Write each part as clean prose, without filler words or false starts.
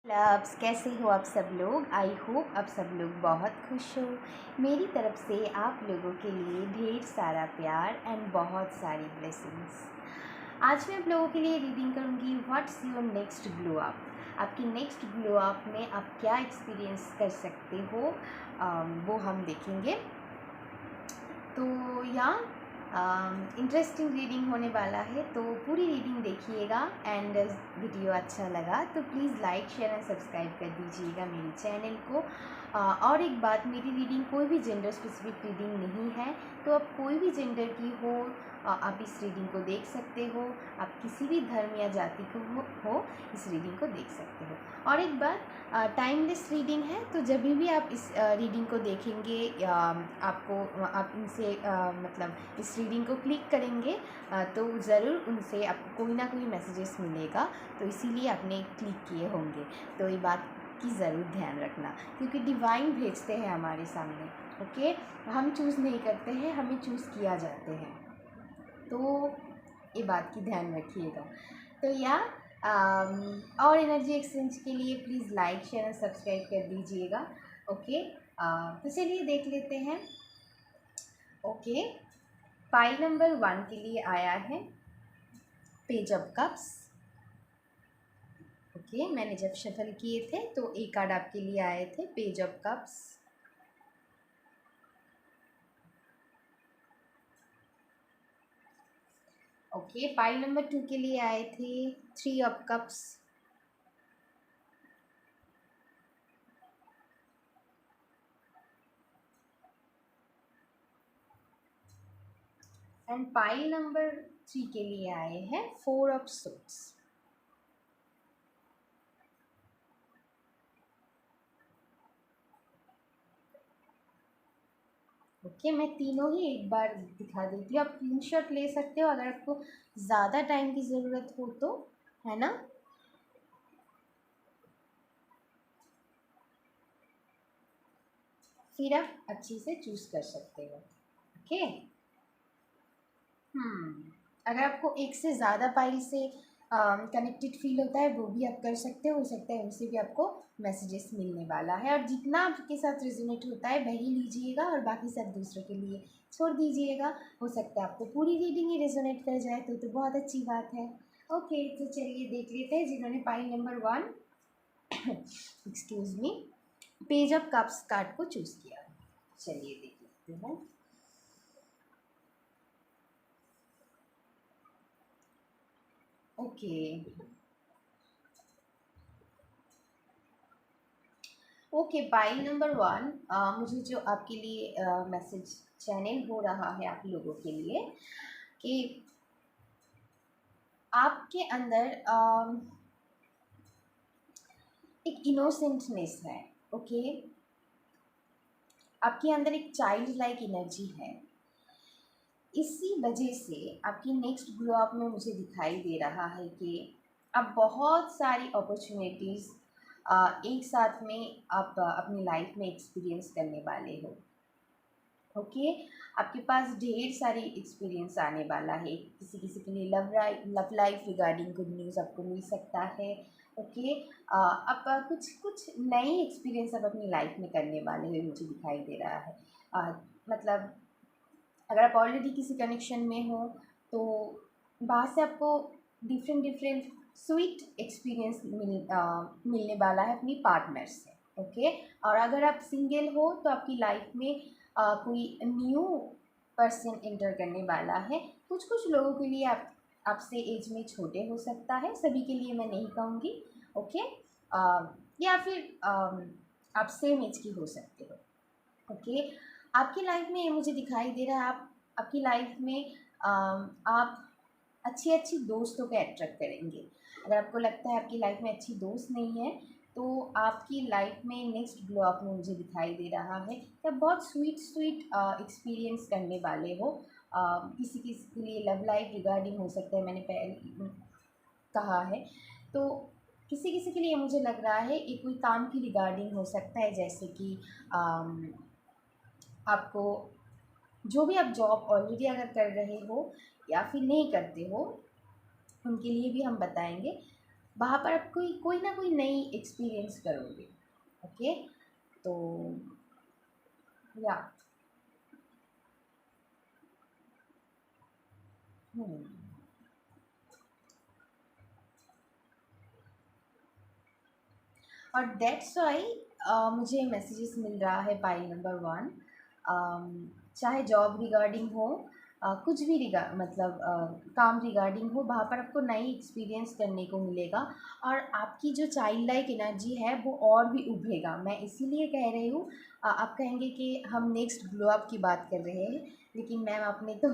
Loves कैसे हो आप सब लोग। आई होप आप सब लोग बहुत खुश हो। मेरी तरफ से आप लोगों के लिए ढेर सारा प्यार एंड बहुत सारी ब्लेसिंग्स। आज मैं आप लोगों के लिए रीडिंग करूँगी what's your next glow up. आपकी नेक्स्ट ग्लो अप में आप क्या एक्सपीरियंस कर सकते हो, वो हम देखेंगे। तो यहाँ इंटरेस्टिंग रीडिंग होने वाला है, तो पूरी रीडिंग देखिएगा एंड वीडियो अच्छा लगा तो please like share and subscribe कर दीजिएगा मेरे चैनल को। और एक बात, मेरी रीडिंग कोई भी जेंडर स्पेसिफिक रीडिंग नहीं है, तो आप कोई भी जेंडर की हो आप इस रीडिंग को देख सकते हो। आप किसी भी धर्म या जाति को हो इस रीडिंग को देख सकते हो। और एक बात, टाइमलेस रीडिंग है, तो जब भी आप इस रीडिंग को देखेंगे आपको आप इनसे मतलब इस रीडिंग को क्लिक करेंगे तो ज़रूर उनसे आपको कोई ना कोई मैसेजेस मिलेगा, तो इसीलिए आपने क्लिक किए होंगे। तो ये बात की ज़रूर ध्यान रखना, क्योंकि डिवाइन भेजते हैं हमारे सामने। ओके, हम चूज़ नहीं करते हैं, हमें चूज़ किया जाते हैं, तो ये बात की ध्यान रखिएगा। तो और एनर्जी एक्सचेंज के लिए प्लीज़ लाइक शेयर और सब्सक्राइब कर दीजिएगा। ओके, तो चलिए देख लेते हैं। ओके, पाइल नंबर 1 के लिए आया है पेज ऑफ कप्स। ओके, मैंने जब शफल किए थे तो एक कार्ड आपके लिए आए थे page of cups. Okay, pile number 2 के लिए आए थे 3 of cups. And pile number 3 के लिए आए हैं 4 ऑफ सोर्ड्स। ओके, मैं तीनों ही एक बार दिखा देती हूँ, आप स्क्रीनशॉट ले सकते हो अगर आपको ज़्यादा टाइम की ज़रूरत हो तो, है ना। फिर आप अच्छी से चूज़ कर सकते हो। ओके, अगर आपको एक से ज़्यादा पाइल से कनेक्टेड फील होता है वो भी आप कर सकते हो सकता है उनसे भी आपको मैसेजेस मिलने वाला है। और जितना आपके साथ रेजोनेट होता है वही लीजिएगा और बाकी सब दूसरों के लिए छोड़ दीजिएगा। हो सकता है आपको पूरी रीडिंग ही रेजोनेट कर जाए तो बहुत अच्छी बात है। ओके, तो चलिए देख लेते हैं जिन्होंने pile number 1 excuse me page of cups card को चूज़ किया। चलिए देख लेते हैं। ओके, ओके, पाइल नंबर 1, मुझे जो आपके लिए मैसेज चैनल हो रहा है आप लोगों के लिए कि आपके अंदर एक इनोसेंटनेस है। ओके, आपके अंदर एक चाइल्ड लाइक एनर्जी है। इसी वजह से आपकी नेक्स्ट ग्लो अप में मुझे दिखाई दे रहा है कि आप बहुत सारी अपॉर्चुनिटीज़ एक साथ में आप अपनी लाइफ में एक्सपीरियंस करने वाले हो। ओके, आपके पास ढेर सारी एक्सपीरियंस आने वाला है। किसी किसी के लिए love life regarding good news आपको मिल सकता है। ओके, आप कुछ कुछ नई एक्सपीरियंस आप अपनी लाइफ में करने वाले हो, मुझे दिखाई दे रहा है। मतलब अगर आप ऑलरेडी किसी कनेक्शन में हो तो वहाँ से आपको डिफरेंट डिफरेंट स्वीट एक्सपीरियंस मिलने वाला है अपनी पार्टनर से। ओके, और अगर आप सिंगल हो तो आपकी लाइफ में कोई न्यू पर्सन एंटर करने वाला है। कुछ कुछ लोगों के लिए आपसे एज में छोटे हो सकता है, सभी के लिए मैं नहीं कहूँगी। ओके, या फिर आप सेम एज की हो सकते हो। ओके, आपकी लाइफ में ये मुझे दिखाई दे रहा है, आप आपकी लाइफ में आप अच्छी अच्छी दोस्तों को अट्रैक्ट करेंगे। अगर आपको लगता है आपकी लाइफ में अच्छी दोस्त नहीं है तो आपकी लाइफ में नेक्स्ट ग्लो अप में मुझे दिखाई दे रहा है कि आप बहुत स्वीट स्वीट एक्सपीरियंस करने वाले हो। किसी किसी के लिए लव लाइफ रिगार्डिंग हो सकता है, मैंने पहले कहा है। तो किसी किसी के लिए मुझे लग रहा है ये कोई काम की रिगार्डिंग हो सकता है, जैसे कि आपको जो भी आप जॉब ऑलरेडी अगर कर रहे हो या फिर नहीं करते हो उनके लिए भी हम बताएंगे। वहाँ पर आप कोई कोई ना कोई नई एक्सपीरियंस करोगे। ओके, तो या हम्म और दैट्स वाई मुझे मैसेजेस मिल रहा है पाइल नंबर 1। चाहे जॉब रिगार्डिंग हो, कुछ भी मतलब काम रिगार्डिंग हो, वहाँ पर आपको नई एक्सपीरियंस करने को मिलेगा और आपकी जो चाइल्ड लाइक एनर्जी है वो और भी उभरेगा। मैं इसीलिए कह रही हूँ। आप कहेंगे कि हम नेक्स्ट ग्लो अप की बात कर रहे हैं, लेकिन मैम आपने तो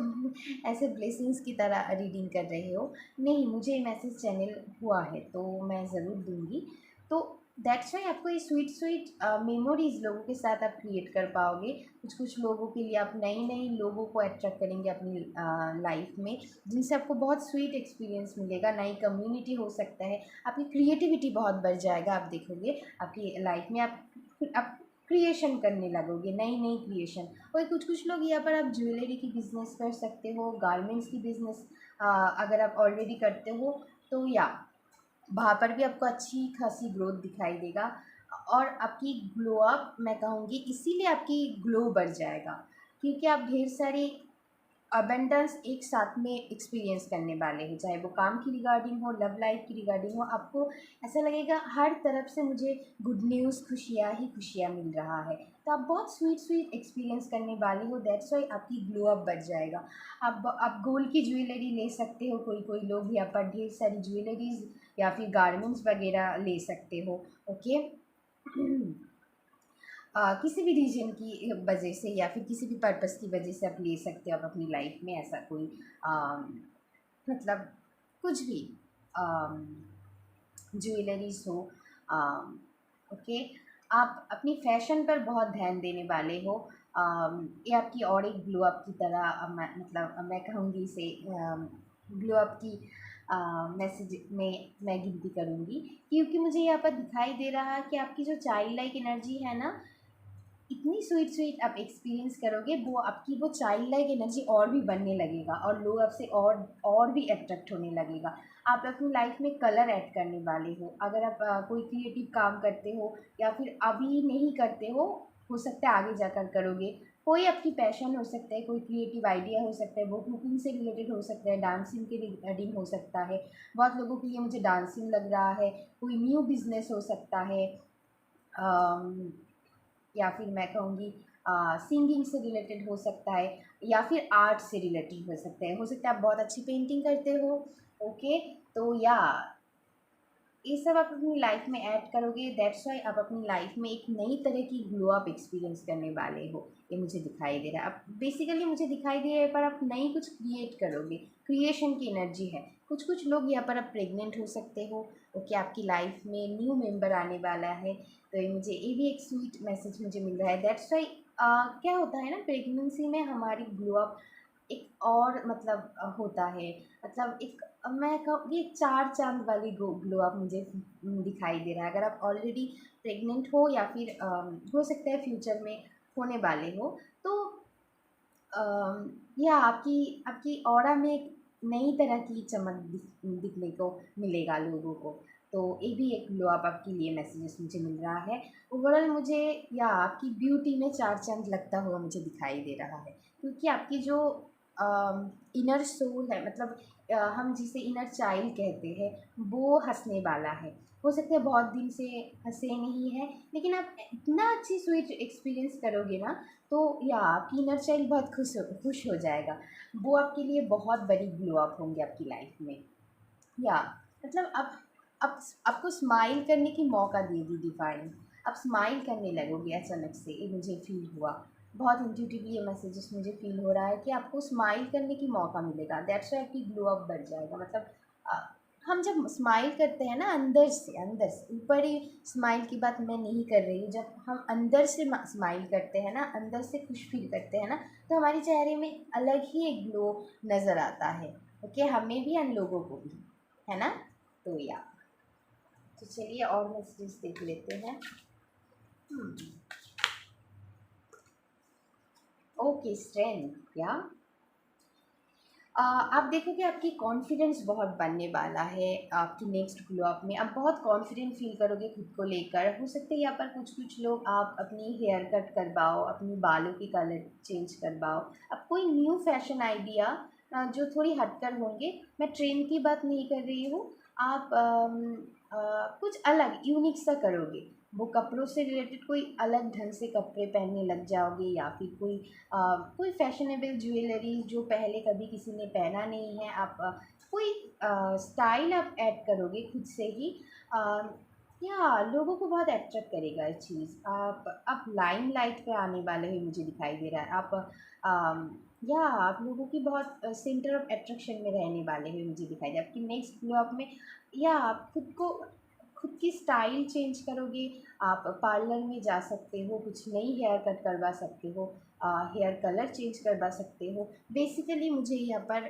ऐसे ब्लेसिंग्स की तरह रीडिंग कर रहे हो। नहीं, मुझे मैसेज चैनल हुआ है तो मैं ज़रूर दूँगी। तो दैट्स वाई आपको ये स्वीट स्वीट मेमोरीज़ लोगों के साथ आप क्रिएट कर पाओगे। कुछ कुछ लोगों के लिए आप नई नई लोगों को अट्रैक्ट करेंगे अपनी लाइफ में, जिनसे आपको बहुत स्वीट एक्सपीरियंस मिलेगा। नई कम्युनिटी हो सकता है, आपकी क्रिएटिविटी बहुत बढ़ जाएगा। आप देखोगे आपकी लाइफ में आप क्रिएशन करने लगोगे, नई नई क्रिएशन। और कुछ कुछ लोग यहाँ पर आप ज्वेलरी की बिज़नेस कर सकते हो, गारमेंट्स की बिज़नेस अगर आप ऑलरेडी करते हो तो या वहाँ पर भी आपको अच्छी खासी ग्रोथ दिखाई देगा। और आपकी ग्लो अप मैं कहूँगी इसीलिए आपकी ग्लो बढ़ जाएगा, क्योंकि आप ढेर सारी अबेंडेंस एक साथ में एक्सपीरियंस करने वाले हैं। चाहे वो काम की रिगार्डिंग हो, लव लाइफ की रिगार्डिंग हो, आपको ऐसा लगेगा हर तरफ से मुझे गुड न्यूज़, खुशियाँ ही खुशियाँ मिल रहा है। तो आप बहुत स्वीट स्वीट एक्सपीरियंस करने वाले हो। दैट्स वाई आपकी ग्लो अप बढ़ जाएगा। आप गोल्ड की ज्वेलरी ले सकते हो, कोई कोई लोग यहाँ पर ढेर सारी ज्वेलरीज या फिर गारमेंट्स वगैरह ले सकते हो। ओके, किसी भी रीजन की वजह से या फिर किसी भी पर्पस की वजह से आप ले सकते हो आप अपनी लाइफ में। ऐसा कोई मतलब कुछ भी ज्वेलरीज हो। ओके, आप अपनी फैशन पर बहुत ध्यान देने वाले हो। ये आपकी और एक ग्लो अप की तरह मतलब मैं कहूँगी इसे ग्लो अप की मैसेज में मैं गिनती करूँगी, क्योंकि मुझे यहाँ पर दिखाई दे रहा है कि आपकी जो चाइल्ड लाइक एनर्जी है ना, इतनी स्वीट स्वीट आप एक्सपीरियंस करोगे, वो आपकी वो चाइल्ड लाइक एनर्जी और भी बनने लगेगा और लोग आपसे और भी अट्रैक्ट होने लगेगा। आप अपनी लाइफ में कलर ऐड करने वाले हो। अगर आप कोई क्रिएटिव काम करते हो या फिर अभी नहीं करते हो सकता है आगे जाकर करोगे। कोई आपकी पैशन हो सकता है, कोई क्रिएटिव आइडिया हो सकता है, वो कुकिंग से रिलेटेड हो सकता है, डांसिंग के रिगार्डिंग हो सकता है। बहुत लोगों के लिए मुझे डांसिंग लग रहा है। कोई न्यू बिजनेस हो सकता है, या फिर मैं कहूँगी सिंगिंग से रिलेटेड हो सकता है, या फिर आर्ट से रिलेटेड हो सकता है आप बहुत अच्छी पेंटिंग करते हो। ओके, तो या ये सब आप अपनी लाइफ में ऐड करोगे। दैट्स वाई आप अपनी लाइफ में एक नई तरह की ग्लो अप एक्सपीरियंस करने वाले हो। ये मुझे दिखाई दे रहा है। आप बेसिकली मुझे दिखाई दे रहा है पर आप नई कुछ क्रिएट करोगे, क्रिएशन की एनर्जी है। कुछ कुछ लोग यहाँ पर आप प्रेग्नेंट हो सकते हो। ओके, आपकी लाइफ में न्यू मेंबर आने वाला है। तो ये भी एक स्वीट मैसेज मुझे मिल रहा है। दैट्स वाई क्या होता है ना, प्रेगनेंसी में हमारी ग्लो अप एक और मतलब होता है। मतलब एक मैं कहूँ ये 4 चाँद वाली ग्लो अप मुझे दिखाई दे रहा है। अगर आप ऑलरेडी प्रेग्नेंट हो या फिर हो सकता है फ्यूचर में होने वाले हो, तो या आपकी आपकी ऑरा में एक नई तरह की चमक दिखने को मिलेगा लोगों को। तो ये भी एक ग्लो अप आपके लिए मैसेजेस मुझे मिल रहा है। ओवरऑल मुझे या आपकी ब्यूटी में 4 चाँद लगता हुआ मुझे दिखाई दे रहा है, क्योंकि आपकी जो इनर सोल है, मतलब हम जिसे इनर चाइल्ड कहते हैं, वो हँसने वाला है। हो सकता है बहुत दिन से हँसे नहीं है, लेकिन आप इतना अच्छी स्वीट एक्सपीरियंस करोगे ना, तो या आपकी इनर चाइल्ड बहुत खुश हो जाएगा। वो आपके लिए बहुत बड़ी ग्लो अप होंगे आपकी लाइफ में। या मतलब अब आपको स्माइल करने की मौका देगी डिवाइन। आप स्माइल करने लगोगे अचानक से, ये मुझे फील हुआ। बहुत इंट्यूटिवली ये मैसेजेस मुझे फील हो रहा है कि आपको स्माइल करने की मौका मिलेगा। दैट्स वाई आपकी ग्लो अप बढ़ जाएगा। मतलब अ, हम जब स्माइल करते हैं ना, अंदर से ऊपर ही स्माइल की बात मैं नहीं कर रही हूँ। जब हम अंदर से स्माइल करते हैं ना, अंदर से खुश फील करते हैं ना, तो हमारे चेहरे में अलग ही एक ग्लो नज़र आता है। ओके, हमें भी अन लोगों को भी, है ना। तो या तो चलिए और मैसेजेस देख लेते हैं। Okay, strength. या आप देखोगे आपकी कॉन्फिडेंस बहुत बनने वाला है आपकी नेक्स्ट ग्लो अप में। आप बहुत कॉन्फिडेंट फील करोगे खुद को लेकर। हो सकता है यहाँ पर कुछ कुछ लोग आप अपनी हेयर कट करवाओ, अपनी बालों की कलर चेंज करवाओ, अब कोई न्यू फैशन आइडिया जो थोड़ी हटकर होंगे। मैं ट्रेंड की बात नहीं कर रही हूँ। आप कुछ अलग यूनिक सा करोगे। वो कपड़ों से रिलेटेड कोई अलग ढंग से कपड़े पहनने लग जाओगे, या फिर कोई फैशनेबल ज्वेलरी जो पहले कभी किसी ने पहना नहीं है। आप कोई स्टाइल आप ऐड करोगे खुद से ही। अ, या लोगों को बहुत अट्रैक्ट करेगा ये चीज़। आप लाइमलाइट पे आने वाले हैं मुझे दिखाई दे रहा है। या आप लोगों की बहुत सेंटर ऑफ अट्रैक्शन में रहने वाले हैं मुझे दिखाई दे रहा है आपकी नेक्स्ट ग्लो अप में। या आप खुद की स्टाइल चेंज करोगे। आप पार्लर में जा सकते हो, कुछ नई हेयर कट करवा सकते हो, हेयर कलर चेंज करवा सकते हो। बेसिकली मुझे यहाँ पर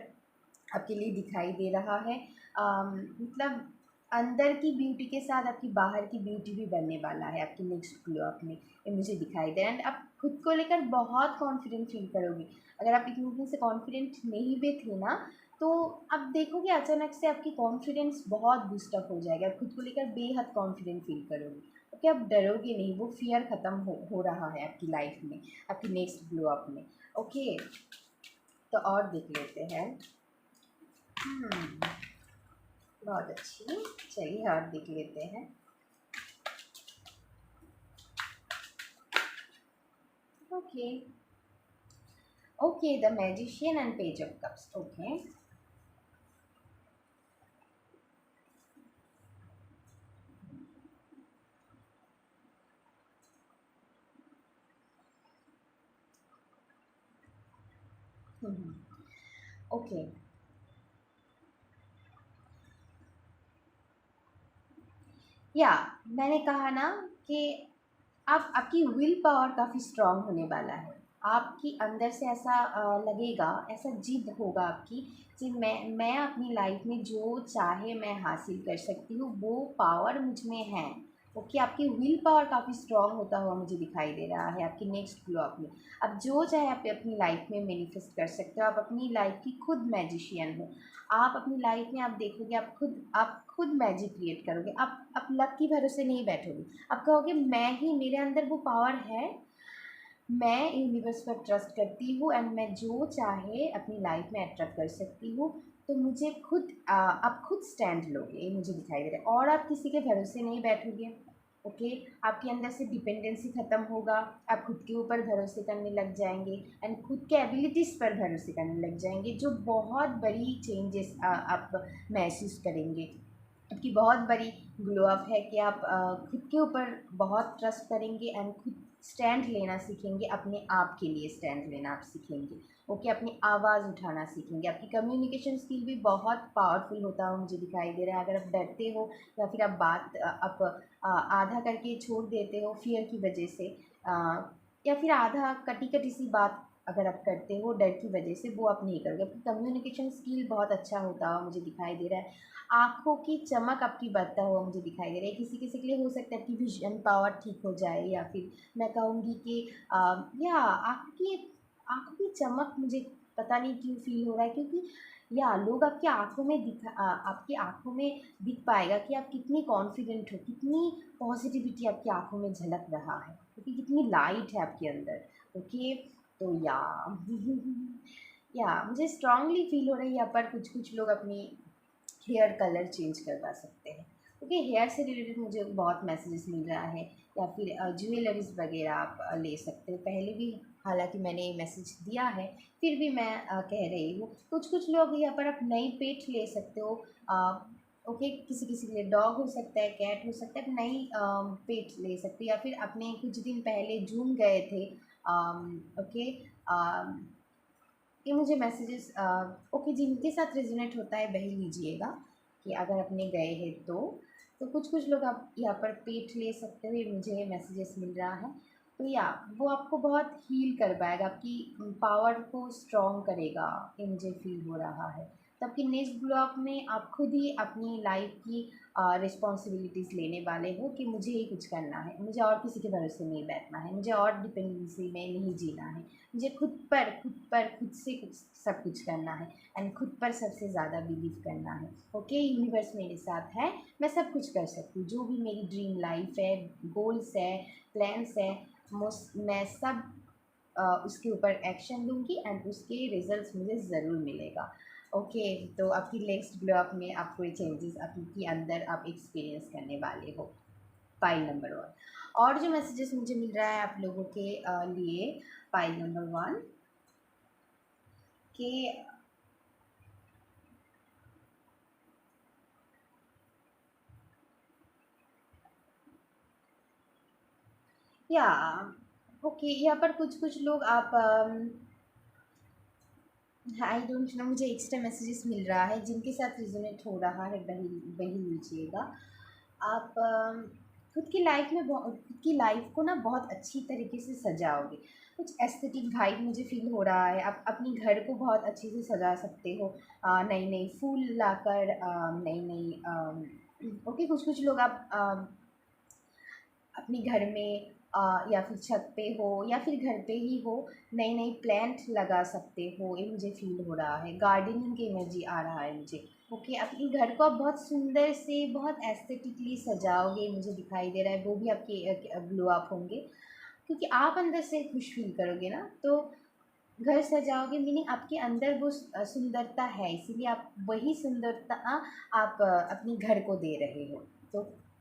आपके लिए दिखाई दे रहा है मतलब अंदर की ब्यूटी के साथ आपकी बाहर की ब्यूटी भी बनने वाला है आपकी नेक्स्ट ग्लो अप में। ये मुझे दिखाई दे रहा है। एंड आप खुद को लेकर बहुत कॉन्फिडेंट फील करोगे। अगर आप इतने दिन से कॉन्फिडेंट नहीं भी थे ना, तो आप देखोगे अचानक से आपकी कॉन्फिडेंस बहुत बूस्टअप हो जाएगा। आप खुद को लेकर बेहद कॉन्फिडेंट फील करोगे। ओके, आप डरोगे नहीं। वो फियर ख़त्म हो रहा है आपकी लाइफ में, आपकी नेक्स्ट ग्लो अप में। ओके, तो और देख लेते हैं। बहुत अच्छी। चलिए और देख लेते हैं। Okay okay, the magician and page of cups. Okay. Okay. या मैंने कहा ना कि आप आपकी विल पावर काफ़ी स्ट्रांग होने वाला है। आपकी अंदर से ऐसा लगेगा, ऐसा जिद होगा आपकी कि मैं अपनी लाइफ में जो चाहे मैं हासिल कर सकती हूँ, वो पावर मुझ में है। ओके, आपकी विल पावर काफ़ी स्ट्रांग होता हुआ मुझे दिखाई दे रहा है आपकी नेक्स्ट ग्लो अप में। आप जो चाहे आप अपनी लाइफ में मैनिफेस्ट कर सकते हो। आप अपनी लाइफ की खुद मैजिशियन हो। आप अपनी लाइफ में आप देखोगे आप खुद मैजिक क्रिएट करोगे। आप लक की भरोसे नहीं बैठोगे। आप कहोगे मैं ही, मेरे अंदर वो पावर है। मैं यूनिवर्स पर ट्रस्ट करती हूँ एंड मैं जो चाहे अपनी लाइफ में अट्रैक्ट कर सकती हूँ। तो मुझे आप खुद स्टैंड लोगे, ये मुझे दिखाई दे रहा है। और आप किसी के भरोसे नहीं बैठोगे। ओके, आपके अंदर से डिपेंडेंसी ख़त्म होगा। आप खुद के ऊपर भरोसे करने लग जाएंगे एंड खुद के एबिलिटीज़ पर भरोसे करने लग जाएंगे, जो बहुत बड़ी चेंजेस आप महसूस करेंगे। आपकी बहुत बड़ी ग्लो अप है कि आप खुद के ऊपर बहुत ट्रस्ट करेंगे एंड खुद स्टैंड लेना सीखेंगे। अपने आप के लिए स्टैंड लेना आप सीखेंगे। ओके, अपनी आवाज़ उठाना सीखेंगे। आपकी कम्युनिकेशन स्किल भी बहुत पावरफुल होता हुआ मुझे दिखाई दे रहा है। अगर आप डरते हो या फिर आप आधा करके छोड़ देते हो फियर की वजह से, या फिर आधा कटी कटी सी बात अगर आप करते हो डर की वजह से, वो आप नहीं करोगे। आपकी कम्युनिकेशन स्किल बहुत अच्छा होता हुआ मुझे दिखाई दे रहा है। आँखों की चमक आपकी बढ़ता हुआ मुझे दिखाई दे रहा है। किसी किसी के लिए हो सकता है कि विज़न पावर ठीक हो जाए, या फिर मैं कहूँगी कि या आँखों की चमक मुझे पता नहीं क्यों फ़ील हो रहा है, क्योंकि या लोग आपकी आँखों में दिख पाएगा कि आप कितनी कॉन्फिडेंट हो, कितनी पॉज़िटिविटी आपकी आँखों में झलक रहा है, क्योंकि कितनी लाइट है आपके अंदर। ओके, तो या या मुझे स्ट्रांगली फ़ील हो रहा है यहाँ पर कुछ-कुछ लोग अपनी हेयर कलर चेंज करवा सकते हैं। क्योंकि हेयर से रिलेटेड मुझे बहुत मैसेजेस मिल रहा है। या फिर ज्वेलरीज़ वगैरह आप ले सकते हो। पहले भी हालांकि मैंने ये मैसेज दिया है, फिर भी मैं कह रही हूँ। कुछ लोग यहाँ पर आप नई पेट ले सकते हो। ओके, किसी किसी के लिए डॉग हो सकता है, कैट हो सकता है। आप नई पेट ले सकते हो, या फिर अपने कुछ दिन पहले जून गए थे। ओके, ये मुझे मैसेजेस ओके जिनके साथ रेजोनेट होता है वही लीजिएगा, कि अगर अपने गए हैं तो कुछ लोग आप यहाँ पर पेट ले सकते हो, ये मुझे मैसेजेस मिल रहा है। तो या वो आपको बहुत हील कर पाएगा, आपकी पावर को स्ट्रॉन्ग करेगा, ये मुझे फील हो रहा है। तो आपकी नेक्स्ट ग्लो अप में आप खुद ही अपनी लाइफ की रिस्पॉन्सिबिलिटीज़ लेने वाले हो कि मुझे ही कुछ करना है, मुझे और किसी के भरोसे नहीं बैठना है, मुझे और डिपेंडेंसी में नहीं जीना है, मुझे खुद से कुछ सब कुछ करना है एंड खुद पर सबसे ज़्यादा बिलीव करना है। ओके, यूनिवर्स मेरे साथ है, मैं सब कुछ कर सकती हूँ, जो भी मेरी ड्रीम लाइफ है, गोल्स है, प्लान्स है, मैं सब उसके ऊपर एक्शन लूँगी एंड उसके रिजल्ट्स मुझे ज़रूर मिलेगा। ओके, तो आपकी नेक्स्ट ग्लो अप में आपको ये चेंजेस आपके अंदर आप एक्सपीरियंस करने वाले हो। पाइल नंबर 1 और जो मैसेजेस मुझे मिल रहा है आप लोगों के लिए पाइल नंबर 1 कि या ओके, यहाँ पर कुछ लोग आप आई डोंट नो, मुझे एक्स्ट्रा मैसेजेस मिल रहा है जिनके साथ रिजोनेट हो रहा है वही वही लीजिएगा आप। खुद की लाइफ में खुद की लाइफ को ना बहुत अच्छी तरीके से सजाओगे, कुछ एस्थेटिक वाइब मुझे फील हो रहा है। आप अपनी घर को बहुत अच्छे से सजा सकते हो, नई नई फूल लाकर, नई नई ओके, कुछ लोग आप अपने घर में या फिर छत पे हो या फिर घर पे ही हो, नई नई प्लांट लगा सकते हो, ये मुझे फील हो रहा है। गार्डनिंग की एनर्जी आ रहा है मुझे। ओके, अपने घर को आप बहुत सुंदर से बहुत एस्थेटिकली सजाओगे, मुझे दिखाई दे रहा है, वो भी आपके ग्लो अप होंगे क्योंकि आप अंदर से खुश फील करोगे ना, तो घर सजाओगे मीनिंग आपके अंदर वो सुंदरता है, इसीलिए आप वही सुंदरता आप अपने घर को दे रहे हो।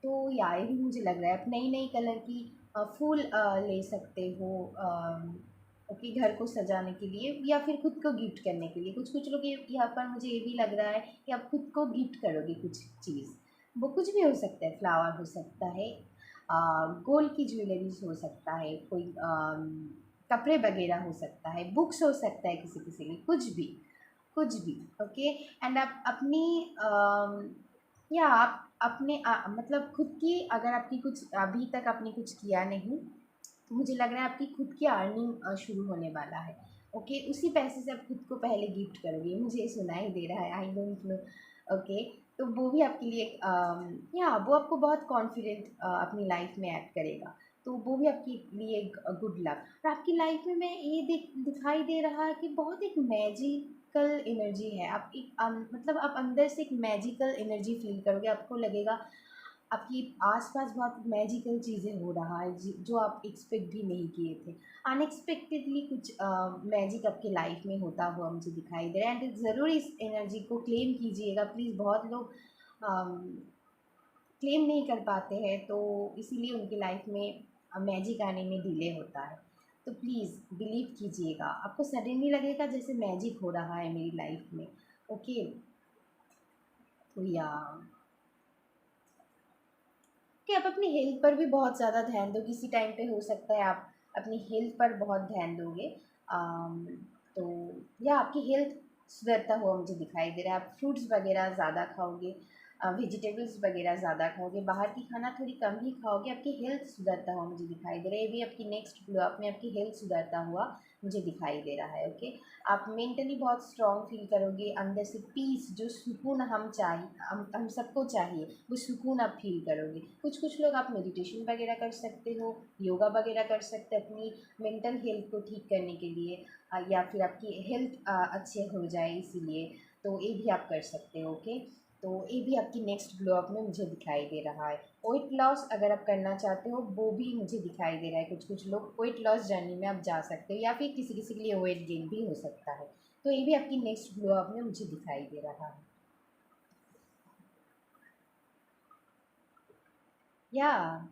तो या ये भी मुझे लग रहा है आप नई नई कलर की फूल ले सकते हो, ओके, घर को सजाने के लिए या फिर खुद को गिफ्ट करने के लिए। कुछ लोग यहाँ पर मुझे ये भी लग रहा है कि आप खुद को गिफ्ट करोगे कुछ चीज़, वो कुछ भी हो सकता है, फ्लावर हो सकता है, गोल्ड की ज्वेलरीज हो सकता है, कोई कपड़े वगैरह हो सकता है, बुक्स हो सकता है, किसी किसी के कुछ भी। ओके, एंड आप अपनी या आप अपने मतलब खुद की, अगर आपकी कुछ अभी तक आपने कुछ किया नहीं तो मुझे लग रहा है आपकी खुद की अर्निंग शुरू होने वाला है। ओके, उसी पैसे से आप खुद को पहले गिफ्ट करोगे, मुझे ये सुनाई दे रहा है, आई डोंट नो। ओके, तो वो भी आपके लिए या वो आपको बहुत कॉन्फिडेंट अपनी लाइफ में ऐड करेगा, तो वो भी आपके लिए गुड लक। और आपकी लाइफ में मैं ये दिखाई दे रहा है कि बहुत एक मैजिकल एनर्जी है। आप एक मतलब आप अंदर से एक मैजिकल एनर्जी फील करोगे, आपको लगेगा आपकी आसपास बहुत मैजिकल चीज़ें हो रहा है जो आप एक्सपेक्ट भी नहीं किए थे। अनएक्सपेक्टेडली कुछ मैजिक आपके लाइफ में होता हुआ मुझे दिखाई दे रहा है एंड ज़रूर इस एनर्जी को क्लेम कीजिएगा प्लीज़। बहुत लोग क्लेम नहीं कर पाते हैं, तो इसीलिए उनकी लाइफ में मैजिक आने में डिले होता है। तो प्लीज़ बिलीव कीजिएगा, आपको सडनली लगेगा जैसे मैजिक हो रहा है मेरी लाइफ में। ओके, तो या कि आप अपनी हेल्थ पर भी बहुत ज़्यादा ध्यान दो, किसी टाइम पे हो सकता है आप अपनी हेल्थ पर बहुत ध्यान दोगे। तो या आपकी हेल्थ सुधरता हुआ मुझे दिखाई दे रहा है। आप फ्रूट्स वगैरह ज़्यादा खाओगे, वेजिटेबल्स वगैरह ज़्यादा खाओगे, बाहर की खाना थोड़ी कम ही खाओगे, आपकी हेल्थ सुधरता हुआ मुझे दिखाई दे रहा है। ये भी आपकी नेक्स्ट ग्लो अप में आपकी हेल्थ सुधरता हुआ मुझे दिखाई दे रहा है। ओके, आप मेंटली बहुत स्ट्रॉन्ग फील करोगे, अंदर से पीस, जो सुकून हम चाहिए, हम सबको चाहिए, वो सुकून आप फील करोगे। कुछ लोग आप मेडिटेशन वगैरह कर सकते हो, योगा वगैरह कर सकते हैं अपनी मेंटल हेल्थ को ठीक करने के लिए, या फिर आपकी हेल्थ अच्छे हो जाए इसीलिए, तो ये भी आप कर सकते हो। ओके, तो ये भी आपकी नेक्स्ट ग्लो अप में मुझे दिखाई दे रहा है। वेट लॉस अगर आप करना चाहते हो वो भी मुझे दिखाई दे रहा है, कुछ लोग वेट लॉस जर्नी में आप जा सकते हो, या फिर किसी किसी के लिए वेट गेन भी हो सकता है, तो ये भी आपकी नेक्स्ट ग्लो अप में मुझे दिखाई दे रहा है। या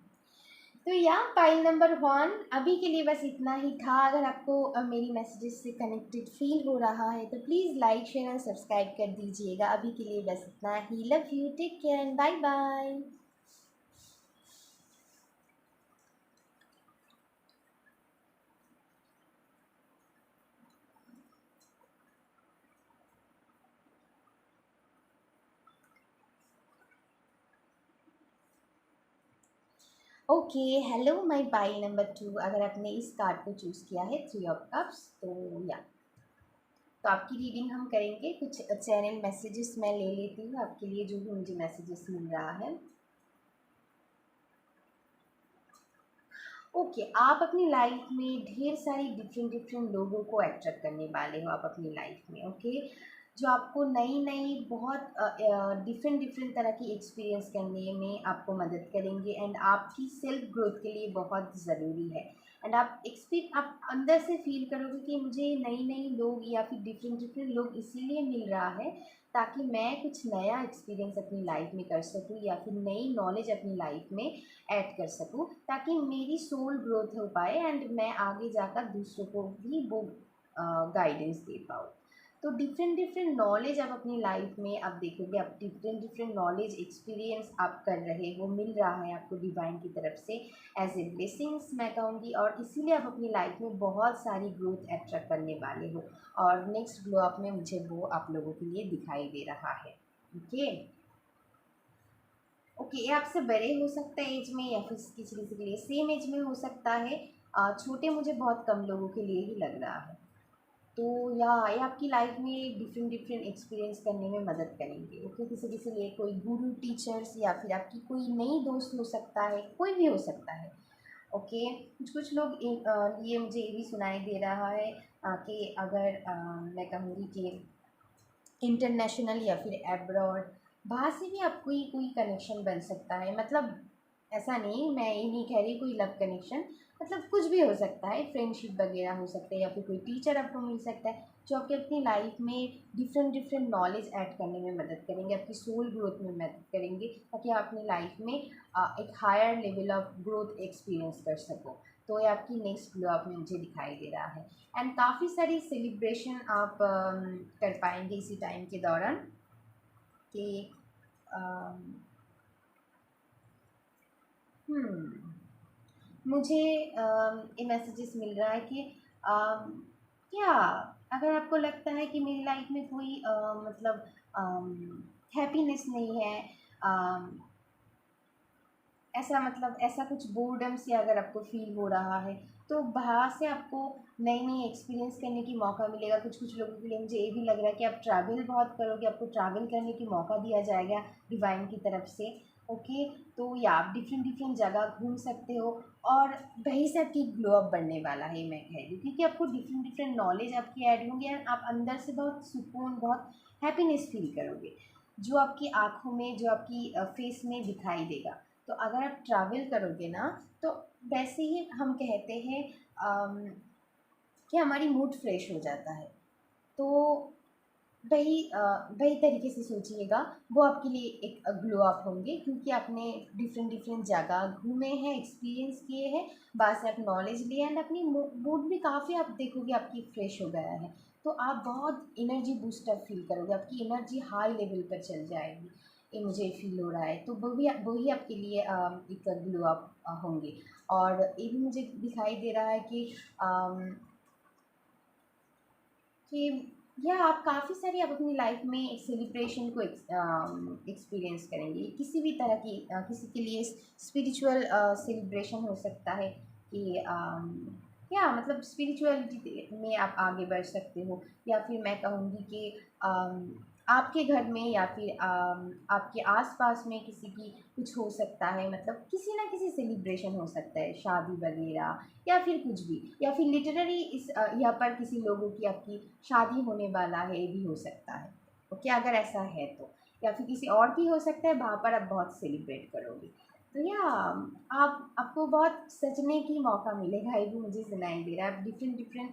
तो या पाइल नंबर 1 अभी के लिए बस इतना ही था। अगर आपको मेरी मैसेजेस से कनेक्टेड फील हो रहा है तो प्लीज़ लाइक शेयर और सब्सक्राइब कर दीजिएगा। अभी के लिए बस इतना ही। Love you, take care and bye bye. Okay, hello my file number 2, अगर आपने इस कार्ड को चूज़ किया है 3 ऑफ कप्स, तो या तो आपकी रीडिंग हम करेंगे। कुछ चैनल मैसेजेस मैं ले लेती हूँ आपके लिए, जो भी मुझे मैसेजेस मिल रहा है। ओके, आप अपनी लाइफ में ढेर सारी डिफरेंट डिफरेंट लोगों को अट्रैक्ट करने वाले हो आप अपनी लाइफ में। ओके, जो आपको नई नई बहुत डिफरेंट डिफरेंट तरह की एक्सपीरियंस करने में आपको मदद करेंगे एंड आपकी सेल्फ ग्रोथ के लिए बहुत ज़रूरी है। एंड आप अंदर से फील करोगे कि मुझे नई नई लोग या फिर डिफरेंट डिफरेंट लोग इसीलिए मिल रहा है ताकि मैं कुछ नया एक्सपीरियंस अपनी लाइफ में कर सकूँ या फिर नई नॉलेज अपनी लाइफ में ऐड कर सकूँ, ताकि मेरी सोल ग्रोथ हो पाए एंड मैं आगे जाकर दूसरों को भी वो गाइडेंस दे पाऊँ। तो डिफरेंट डिफरेंट नॉलेज आप अपनी लाइफ में आप देखोगे, आप डिफरेंट डिफरेंट नॉलेज एक्सपीरियंस आप कर रहे हो, मिल रहा है आपको डिवाइन की तरफ से एज ए ब्लेसिंग्स मैं कहूँगी। और इसीलिए आप अपनी लाइफ में बहुत सारी ग्रोथ अट्रैक्ट करने वाले हो और नेक्स्ट ग्लो अप में मुझे वो आप लोगों के लिए दिखाई दे रहा है। ओके ओके, ये आपसे बड़े हो सकते हैं एज में या फिर किसी किसी के लिए सेम एज में हो सकता है। छोटे मुझे बहुत कम लोगों के लिए ही लग रहा है। तो या ये आपकी लाइफ में डिफरेंट डिफरेंट एक्सपीरियंस करने में मदद करेंगे। ओके, किसी किसी लिए कोई गुरु टीचर्स या फिर आपकी कोई नई दोस्त हो सकता है, कोई भी हो सकता है। ओके, कुछ कुछ लोग ये मुझे ये भी सुनाई दे रहा है कि अगर मैं कहूँगी कि इंटरनेशनल या फिर एब्रॉड, बाहर से भी आप कोई कनेक्शन बन सकता है। मतलब ऐसा नहीं, मैं ये नहीं कह रही कोई लव कनेक्शन, मतलब कुछ भी हो सकता है, फ्रेंडशिप वगैरह हो सकता है या फिर कोई टीचर आपको मिल सकता है जो आपकी अपनी लाइफ में डिफरेंट डिफरेंट नॉलेज ऐड करने में मदद करेंगे, आपकी सोल ग्रोथ में मदद करेंगे, ताकि आप अपनी लाइफ में एक higher level of growth experience कर सको। तो ये आपकी नेक्स्ट ग्लो अप में मुझे दिखाई दे रहा है। एंड काफ़ी सारी सेलिब्रेशन आप कर पाएंगे इसी टाइम के दौरान कि अम, मुझे ये मैसेजेस मिल रहा है कि क्या अगर आपको लगता है कि मेरी लाइफ में कोई मतलब हैप्पीनेस नहीं है, अम, ऐसा मतलब ऐसा कुछ बोर्डम से अगर आपको फील हो रहा है, तो बाहर से आपको नई नई एक्सपीरियंस करने की मौका मिलेगा। कुछ कुछ लोगों के लिए मुझे ये भी लग रहा है कि आप ट्रैवल बहुत करोगे, आपको ट्रैवल करने की मौका दिया जाएगा डिवाइन की तरफ से। ओके, तो या आप डिफरेंट डिफरेंट जगह घूम सकते हो और वहीं से आपकी ग्लो अप बढ़ने वाला है मैं कह रही हूँ, क्योंकि आपको डिफरेंट डिफरेंट नॉलेज आपकी ऐड होंगे और आप अंदर से बहुत सुकून, बहुत हैप्पीनेस फील करोगे, जो आपकी आँखों में, जो आपकी फेस में दिखाई देगा। तो अगर आप ट्रैवल करोगे ना, तो वैसे ही हम कहते हैं अम, कि हमारी मूड फ्रेश हो जाता है। तो वही तरीके से सोचिएगा, वो आपके लिए एक ग्लो अप होंगे, क्योंकि आपने डिफरेंट डिफरेंट जगह घूमे हैं, एक्सपीरियंस किए हैं, बाद से आप नॉलेज लिए एंड अपनी मूड भी काफ़ी आप देखोगे आपकी फ्रेश हो गया है। तो आप बहुत एनर्जी बूस्टर फील करोगे, आपकी एनर्जी हाई लेवल पर चल जाएगी, ये मुझे फील हो रहा है। तो वही आपके लिए एक ग्लो अप होंगे। और ये भी मुझे दिखाई दे रहा है अम, कि या आप काफ़ी सारी आप अपनी लाइफ में सेलिब्रेशन को एक्सपीरियंस करेंगे, किसी भी तरह की किसी के लिए स्पिरिचुअल सेलिब्रेशन हो सकता है कि या मतलब स्पिरिचुअलिटी में आप आगे बढ़ सकते हो, या फिर मैं कहूँगी कि आपके घर में या फिर आपके आसपास में किसी की कुछ हो सकता है, मतलब किसी ना किसी सेलिब्रेशन हो सकता है, शादी वगैरह या फिर कुछ भी, या फिर लिटरली यहाँ पर किसी लोगों की आपकी शादी होने वाला है, ये भी हो सकता है। ओके, अगर ऐसा है तो, या फिर किसी और की हो सकता है, वहाँ पर आप बहुत सेलिब्रेट करोगे। तो या आपको बहुत सजने की मौका मिलेगा, ये भी मुझे सुनाई दे रहा है। आप डिफरेंट डिफरेंट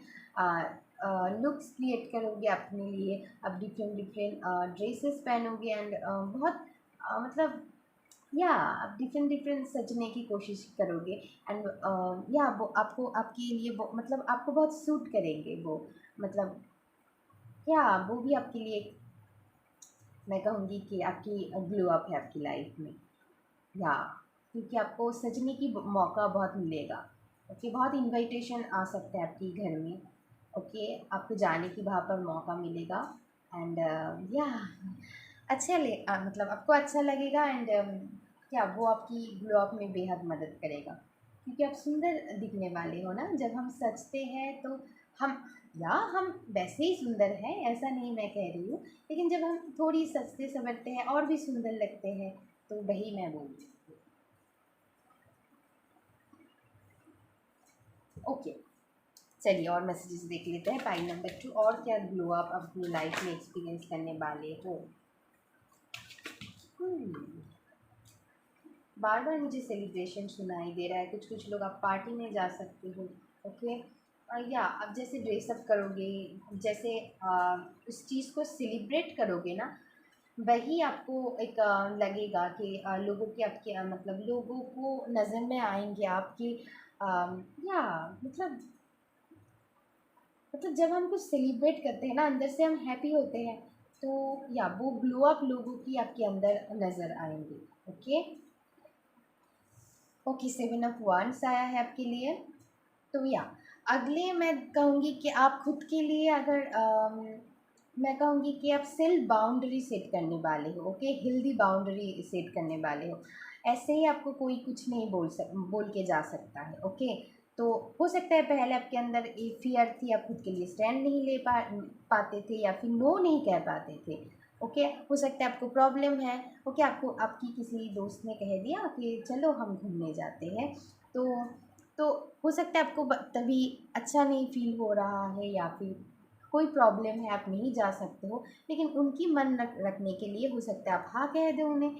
लुक्स क्रिएट करोगे अपने लिए, आप डिफरेंट डिफरेंट ड्रेसेस पहनोगे एंड बहुत मतलब या आप डिफरेंट डिफरेंट सजने की कोशिश करोगे एंड या वो आपको आपके लिए वो मतलब आपको बहुत सूट करेंगे वो, मतलब या वो भी आपके लिए मैं कहूँगी कि आपकी ग्लो अप है आपकी लाइफ में। या क्योंकि आपको सजने की मौका बहुत मिलेगा। ओके, बहुत इनविटेशन आ सकता है आपके घर में। ओके, आपको जाने की वहाँ पर मौका मिलेगा एंड या मतलब आपको अच्छा लगेगा एंड क्या वो आपकी ग्लो अप में बेहद मदद करेगा, क्योंकि आप सुंदर दिखने वाले हो ना। जब हम सजते हैं तो हम या हम वैसे ही सुंदर हैं, ऐसा नहीं मैं कह रही हूँ, लेकिन जब हम थोड़ी सजते संवरते हैं और भी सुंदर लगते हैं, तो वही मैं बोल रही हूँ। ओके, चलिए और मैसेजेस देख लेते हैं। पाई नंबर 2, और क्या ग्लो आप अपनी लाइफ में एक्सपीरियंस करने वाले हो। बार बार मुझे सेलिब्रेशन सुनाई दे रहा है। कुछ कुछ लोग आप पार्टी में जा सकते हो। ओके, या अब जैसे ड्रेसअप करोगे, जैसे उस चीज़ को सेलिब्रेट करोगे ना, वही आपको एक लगेगा कि लोगों की आपके मतलब लोगों को नज़र में आएंगे आपकी। या मतलब मतलब जब हम कुछ सेलिब्रेट करते हैं ना, अंदर से हम हैप्पी होते हैं, तो या वो ग्लो अप लोगों की आपके अंदर नज़र आएंगे। ओके। ओके, 7 ऑफ 1 आया है आपके लिए। तो या अगले मैं कहूँगी कि आप खुद के लिए अगर मैं कहूँगी कि आप सेल्फ बाउंड्री सेट करने वाले हो। ओके, हेल्दी बाउंड्री सेट करने वाले हो। ऐसे ही आपको कोई कुछ नहीं बोल के जा सकता है। ओके, तो हो सकता है पहले आपके अंदर एक फियर थी, आप खुद के लिए स्टैंड नहीं ले पाते थे, या फिर नो नहीं कह पाते थे। ओके, हो सकता है आपको प्रॉब्लम है। ओके, आपको आपकी किसी दोस्त ने कह दिया कि चलो हम घूमने जाते हैं, तो तो हो सकता है आपको तभी अच्छा नहीं फील हो रहा है, या फिर कोई प्रॉब्लम है, आप नहीं जा सकते हो, लेकिन उनकी मन रखने के लिए हो सकता है आप हाँ कह दो उन्हें।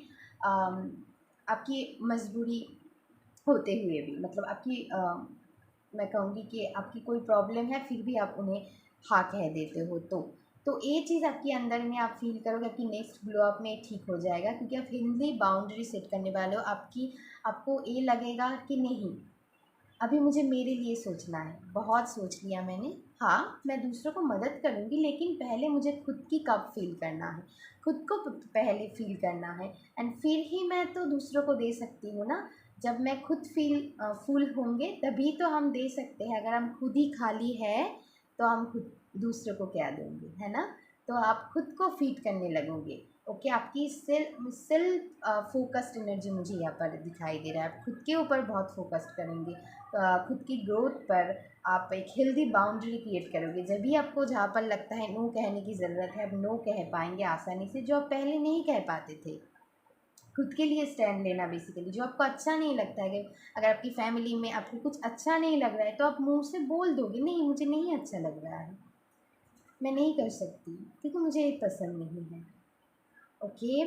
आपकी मजबूरी होते हुए भी, मतलब आपकी मैं कहूँगी कि आपकी कोई प्रॉब्लम है, फिर भी आप उन्हें हाँ कह देते हो, तो ये चीज़ आपके अंदर में आप फील करोगे, आपकी नेक्स्ट ग्लो अप में ठीक हो जाएगा, क्योंकि आप हेल्दी बाउंड्री सेट करने वाले हो। आपको ये लगेगा कि नहीं, अभी मुझे मेरे लिए सोचना है, बहुत सोच लिया मैंने। हाँ, मैं दूसरों को मदद करूँगी, लेकिन पहले मुझे खुद की कब फील करना है, खुद को पहले फील करना है, एंड फिर ही मैं तो दूसरों को दे सकती हूँ ना। जब मैं खुद फुल होंगे तभी तो हम दे सकते हैं। अगर हम खुद ही खाली है, तो हम खुद दूसरों को क्या देंगे, है ना। तो आप खुद को फीड करने लगोगे। ओके, आपकी सेल्फ फोकस्ड एनर्जी मुझे यहाँ पर दिखाई दे रहा है। आप खुद के ऊपर बहुत फोकस्ड करेंगे, खुद की ग्रोथ पर। आप एक हेल्दी बाउंड्री क्रिएट करोगे, जब भी आपको जहाँ पर लगता है नो कहने की ज़रूरत है, अब नो कह पाएंगे आसानी से, जो आप पहले नहीं कह पाते थे। खुद के लिए स्टैंड लेना, बेसिकली जो आपको अच्छा नहीं लगता है, कि अगर आपकी फैमिली में आपको कुछ अच्छा नहीं लग रहा है, तो आप मुंह से बोल दोगे नहीं, मुझे नहीं अच्छा लग रहा है, मैं नहीं कर सकती, क्योंकि मुझे ये पसंद नहीं है। ओके,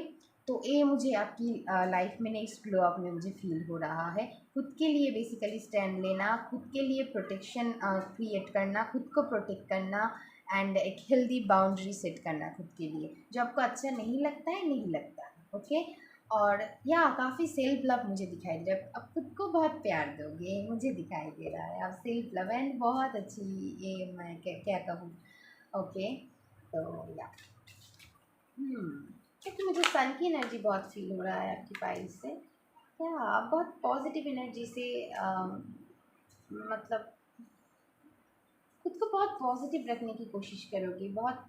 तो ये मुझे आपकी लाइफ में नेक्स्ट ग्लो अप में मुझे फील हो रहा है। खुद के लिए बेसिकली स्टैंड लेना, खुद के लिए प्रोटेक्शन क्रिएट करना, खुद को प्रोटेक्ट करना, एंड एक हेल्दी बाउंड्री सेट करना खुद के लिए, जो आपको अच्छा नहीं लगता है, नहीं लगता है। ओके, और या काफ़ी सेल्फ लव मुझे दिखाई दे रहा है। आप खुद को बहुत प्यार दोगे, मुझे दिखाई दे रहा है। आप सेल्फ लव एंड बहुत अच्छी, ये मैं क्या कहूँ। ओके, तो या क्योंकि मुझे सन की एनर्जी बहुत फील हो रहा है आपकी फाइल से। क्या आप बहुत पॉजिटिव एनर्जी से मतलब खुद को बहुत पॉजिटिव रखने की कोशिश करोगे, बहुत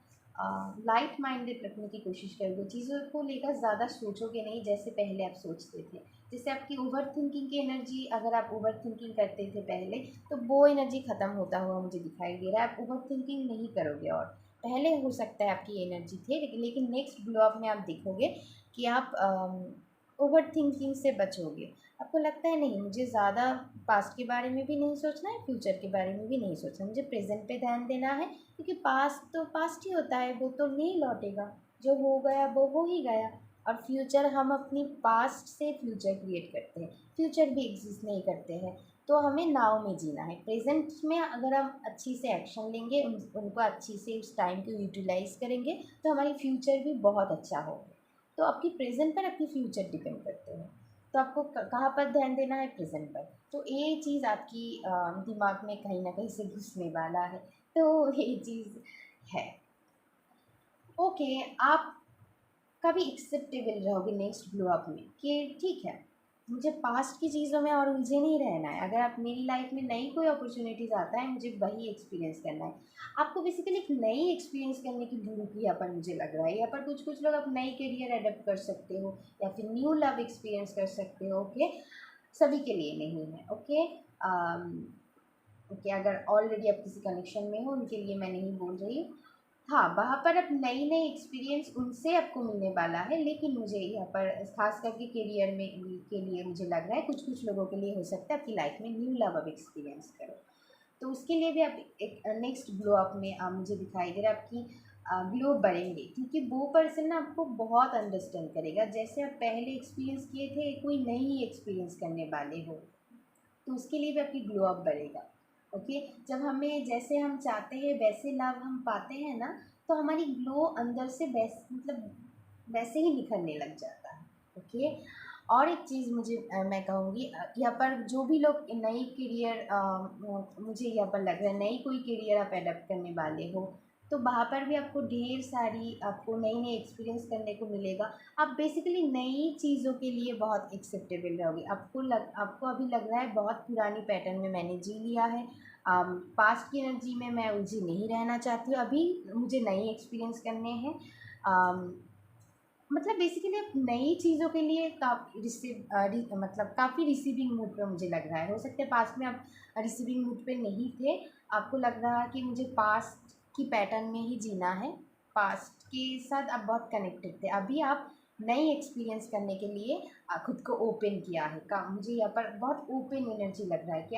लाइट माइंडेड रखने की कोशिश करोगे, चीज़ों को लेकर ज़्यादा सोचोगे नहीं जैसे पहले आप सोचते थे। जैसे आपकी ओवर थिंकिंग की एनर्जी, अगर आप ओवर थिंकिंग करते थे पहले, तो वो एनर्जी ख़त्म होता हुआ मुझे दिखाई दे रहा है। आप ओवर थिंकिंग नहीं करोगे, और पहले हो सकता है आपकी एनर्जी थे, लेकिन नेक्स्ट ग्लो अप में आप देखोगे कि आप ओवर थिंकिंग से बचोगे। आपको लगता है नहीं, मुझे ज़्यादा पास्ट के बारे में भी नहीं सोचना है, फ्यूचर के बारे में भी नहीं सोचना, मुझे प्रेजेंट पे ध्यान देना है, क्योंकि पास्ट तो पास्ट ही होता है, वो तो नहीं लौटेगा। जो हो गया वो हो ही गया। और फ्यूचर, हम अपनी पास्ट से फ्यूचर क्रिएट करते हैं, फ्यूचर भी एग्जिस्ट नहीं करते हैं। तो हमें नाव में जीना है। प्रेजेंट में अगर हम अच्छी से एक्शन लेंगे, उनको अच्छी से उस टाइम को यूटिलाइज करेंगे, तो हमारी फ्यूचर भी बहुत अच्छा होगा। तो आपकी प्रेजेंट पर आपकी फ्यूचर डिपेंड करते हैं। तो आपको कहाँ पर ध्यान देना है, प्रेजेंट पर। तो ये चीज़ आपकी दिमाग में कहीं ना कहीं से घुसने वाला है, तो ये चीज़ है। ओके, आप कभी एक्सेप्टेबल रहोगे नेक्स्ट ग्लो अप में, कि ठीक है, मुझे पास्ट की चीज़ों में और उलझे नहीं रहना है। अगर आप मेरी लाइफ में नई कोई अपॉर्चुनिटीज़ आता है, मुझे वही एक्सपीरियंस करना है। आपको बेसिकली एक नई एक्सपीरियंस करने की भूख यहाँ पर मुझे लग रहा है। यहाँ पर कुछ कुछ लोग आप नई करियर एडेप्ट कर सकते हो, या फिर न्यू लव एक्सपीरियंस कर सकते हो। ओके, सभी के लिए नहीं है। ओके, ओके, अगर ऑलरेडी आप किसी कनेक्शन में हो उनके लिए मैं नहीं बोल रही हूँ। हाँ, वहाँ पर अब नई नई एक्सपीरियंस उनसे आपको मिलने वाला है, लेकिन मुझे यहाँ पर खास करके करियर में के लिए मुझे लग रहा है कुछ कुछ लोगों के लिए हो सकता है आपकी लाइफ में न्यू लव अब एक्सपीरियंस करो, तो उसके लिए भी आप एक नेक्स्ट ग्लो अप में मुझे दिखाई दे रहा है आपकी ग्लो बढ़ेंगे, क्योंकि वो पर्सन ना आपको बहुत अंडरस्टैंड करेगा। जैसे आप पहले एक्सपीरियंस किए थे, कोई नई एक्सपीरियंस करने वाले हो, तो उसके लिए भी आपकी ग्लो अप बढ़ेगा। ओके, जब हमें जैसे हम चाहते हैं वैसे लाभ हम पाते हैं ना, तो हमारी ग्लो अंदर से वैसे ही निखरने लग जाता है। ओके, और एक चीज़ मैं कहूँगी, यहाँ पर जो भी लोग नई करियर मुझे यहाँ पर लग रहा है नई कोई करियर आप एडप्ट करने वाले हो, तो वहाँ पर भी आपको ढेर सारी आपको नई नई एक्सपीरियंस करने को मिलेगा। आप बेसिकली नई चीज़ों के लिए बहुत एक्सेप्टेबल रहोगे। आपको अभी लग रहा है बहुत पुरानी पैटर्न में मैंने जी लिया है, पास्ट की एनर्जी में मैं उलझी नहीं रहना चाहती हूँ, अभी मुझे नई एक्सपीरियंस करने हैं। मतलब बेसिकली आप नई चीज़ों के लिए मतलब काफ़ी रिसीविंग मूड पे मुझे लग रहा है। हो सकता है पास्ट में आप रिसीविंग मूड पे नहीं थे, आपको लग रहा है कि मुझे पास्ट की पैटर्न में ही जीना है, पास्ट के साथ आप बहुत कनेक्टेड थे। अभी आप नई एक्सपीरियंस करने के लिए खुद को ओपन किया है का मुझे यहाँ पर बहुत ओपन एनर्जी लग रहा है कि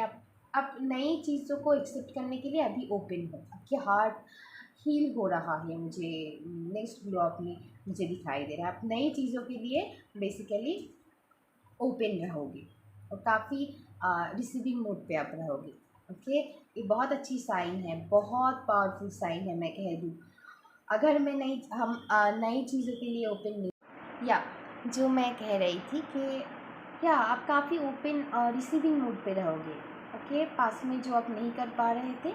आप नई चीज़ों को एक्सेप्ट करने के लिए अभी ओपन हो, आपके हार्ट हील हो रहा है। मुझे नेक्स्ट ग्लो अप में मुझे दिखाई दे रहा है आप नई चीज़ों के लिए बेसिकली ओपन रहोगे और काफ़ी रिसीविंग मोड पे आप रहोगे। ओके, ये बहुत अच्छी साइन है, बहुत पावरफुल साइन है मैं कह दूँ। अगर मैं नई चीज़ों के लिए ओपन नहीं, या जो मैं कह रही थी कि या आप काफ़ी ओपन रिसीविंग मोड पे रहोगे। ओके, पास में जो आप नहीं कर पा रहे थे,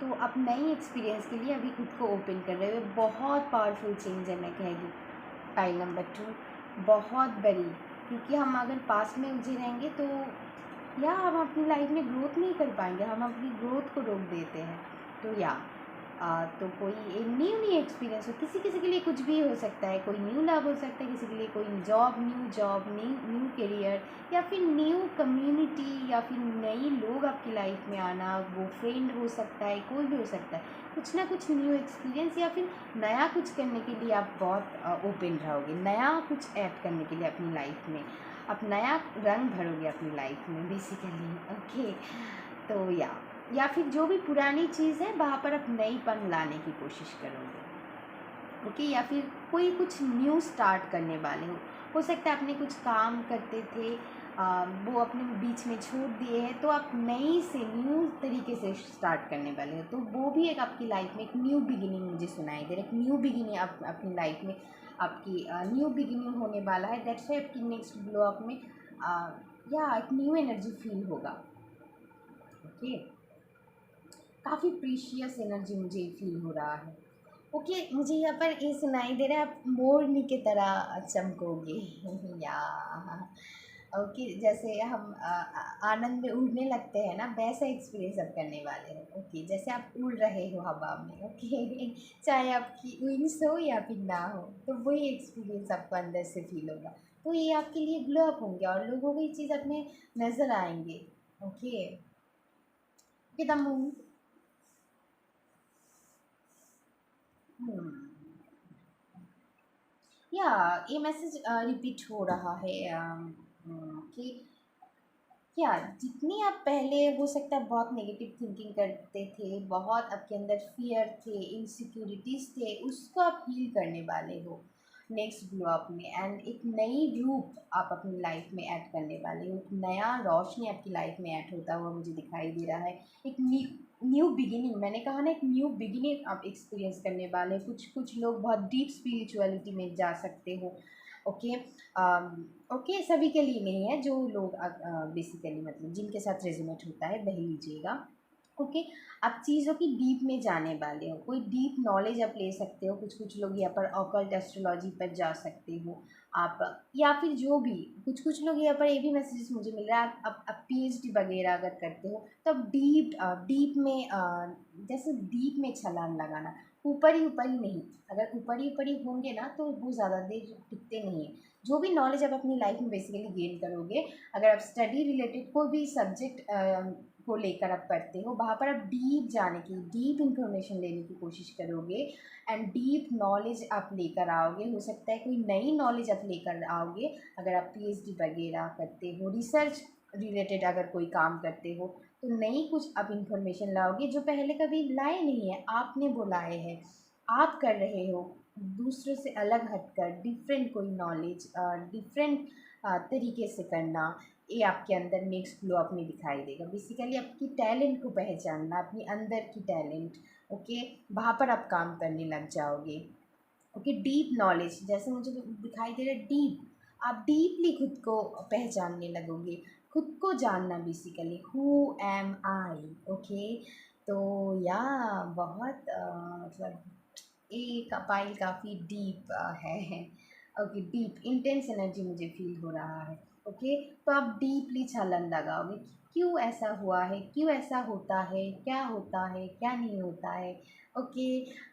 तो आप नई एक्सपीरियंस के लिए अभी खुद को ओपन कर रहे हो। बहुत पावरफुल चेंज है मैं कह दूँ। टाइल नंबर 2 बहुत बड़ी, क्योंकि हम अगर पास में उलझे रहेंगे तो या हम अपनी लाइफ में ग्रोथ नहीं कर पाएंगे, हम अपनी ग्रोथ को रोक देते हैं। तो तो कोई न्यू एक्सपीरियंस हो, किसी किसी के लिए कुछ भी हो सकता है, कोई न्यू लव हो सकता है, किसी के लिए कोई जॉब न्यू करियर, या फिर न्यू कम्युनिटी, या फिर नई लोग आपकी लाइफ में आना, वो फ्रेंड हो सकता है, कोई भी हो सकता है। कुछ ना कुछ न्यू एक्सपीरियंस या फिर नया कुछ करने के लिए आप बहुत ओपन रहोगे, नया कुछ ऐड करने के लिए अपनी लाइफ में, आप नया रंग भरोगे अपनी लाइफ में बेसिकली। ओके, तो या फिर जो भी पुरानी चीज़ है वहाँ पर आप नईपन लाने की कोशिश करोगे। ओके, या फिर कोई कुछ न्यू स्टार्ट करने वाले हो सकता है आपने कुछ काम करते थे, वो अपने बीच में छोड़ दिए हैं, तो आप नई से न्यू तरीके से स्टार्ट करने वाले हो, तो वो भी एक आपकी लाइफ में एक न्यू बिगिनिंग मुझे सुनाई दे रहा है। एक न्यू बिगिनिंग आप अपनी लाइफ में आपकी न्यू बिगिनिंग होने वाला है। दैट्स वाई आपकी नेक्स्ट ग्लो अप में या एक न्यू एनर्जी फील होगा। ओके, काफ़ी प्रीशियस एनर्जी मुझे फील हो रहा है। ओके, मुझे यहाँ पर ये सुनाई दे रहा है आप मोरनी की तरह चमकोगे या ओके, जैसे हम आनंद में उड़ने लगते हैं ना, वैसा एक्सपीरियंस आप करने वाले हो। ओके, जैसे आप उड़ रहे हो हवा में। ओके चाहे आपकी विंग्स हो या फिर ना हो, तो वही एक्सपीरियंस आपको अंदर से फील होगा। तो ये आपके लिए ग्लो अप होंगे और लोगों को ये चीज़ अपने नज़र आएंगे। Okay, the moon. या ये मैसेज रिपीट हो रहा है कि या जितनी आप पहले हो सकता है बहुत नेगेटिव थिंकिंग करते थे, बहुत आपके अंदर फियर थे, इनसिक्योरिटीज़ थे, उसको आप हील करने वाले हो नेक्स्ट ग्लो अप में। एंड एक नई रूप आप अपनी लाइफ में ऐड करने वाले हो, एक नया रोशनी आपकी लाइफ में ऐड होता हुआ मुझे दिखाई दे रहा है। एक न्यू बिगिनिंग, मैंने कहा ना, एक न्यू बिगिनिंग आप एक्सपीरियंस करने वाले हो। कुछ कुछ लोग बहुत डीप स्पिरिचुअलिटी में जा सकते हो। ओके, ओके, सभी के लिए नहीं है, जो लोग बेसिकली मतलब जिनके साथ रेजोनेट होता है वही लीजिएगा। ओके, आप चीज़ों की डीप में जाने वाले हो, कोई डीप नॉलेज आप ले सकते हो। कुछ कुछ लोग यहाँ पर ऑकल्ट एस्ट्रोलॉजी पर जा सकते हो आप, या फिर जो भी कुछ कुछ लोग यहाँ पर ये भी मैसेजेस मुझे मिल रहा है, आप PhD वगैरह अगर करते हो तो आप डीप में जैसे डीप में छलांग लगाना, ऊपर ही नहीं। अगर ऊपर ही होंगे ना तो वो ज़्यादा देर टिकते नहीं है। जो भी नॉलेज आप अपनी लाइफ में बेसिकली गेन करोगे, अगर आप स्टडी रिलेटेड कोई भी सब्जेक्ट को लेकर आप पढ़ते हो, वहाँ पर आप डीप जाने की, डीप इंफॉर्मेशन लेने की कोशिश करोगे एंड डीप नॉलेज आप लेकर आओगे। हो सकता है कोई नई नॉलेज आप लेकर आओगे अगर आप पीएचडी वगैरह करते हो, रिसर्च रिलेटेड अगर कोई काम करते हो, तो नई कुछ आप इंफॉर्मेशन लाओगे जो पहले कभी लाए नहीं है, आपने वो लाए हैं, आप कर रहे हो दूसरों से अलग हटकर डिफरेंट कोई नॉलेज, डिफरेंट तरीके से करना। ये आपके अंदर नेक्स्ट ग्लो अप में दिखाई देगा। बेसिकली आपकी टैलेंट को पहचानना, अपनी अंदर की टैलेंट, ओके, वहाँ पर आप काम करने लग जाओगे। ओके, डीप नॉलेज जैसे मुझे दिखाई दे रहा है, डीप, आप डीपली खुद को पहचानने लगोगे, खुद को जानना, basically who am I. Okay, तो या बहुत मतलब ये फाइल काफ़ी डीप है। ओके, डीप इंटेंस एनर्जी मुझे फील हो रहा है। ओके, तो आप डीपली छलांग लगाओगे कि क्यों ऐसा हुआ है, क्यों ऐसा होता है, क्या होता है, क्या नहीं होता है। ओके,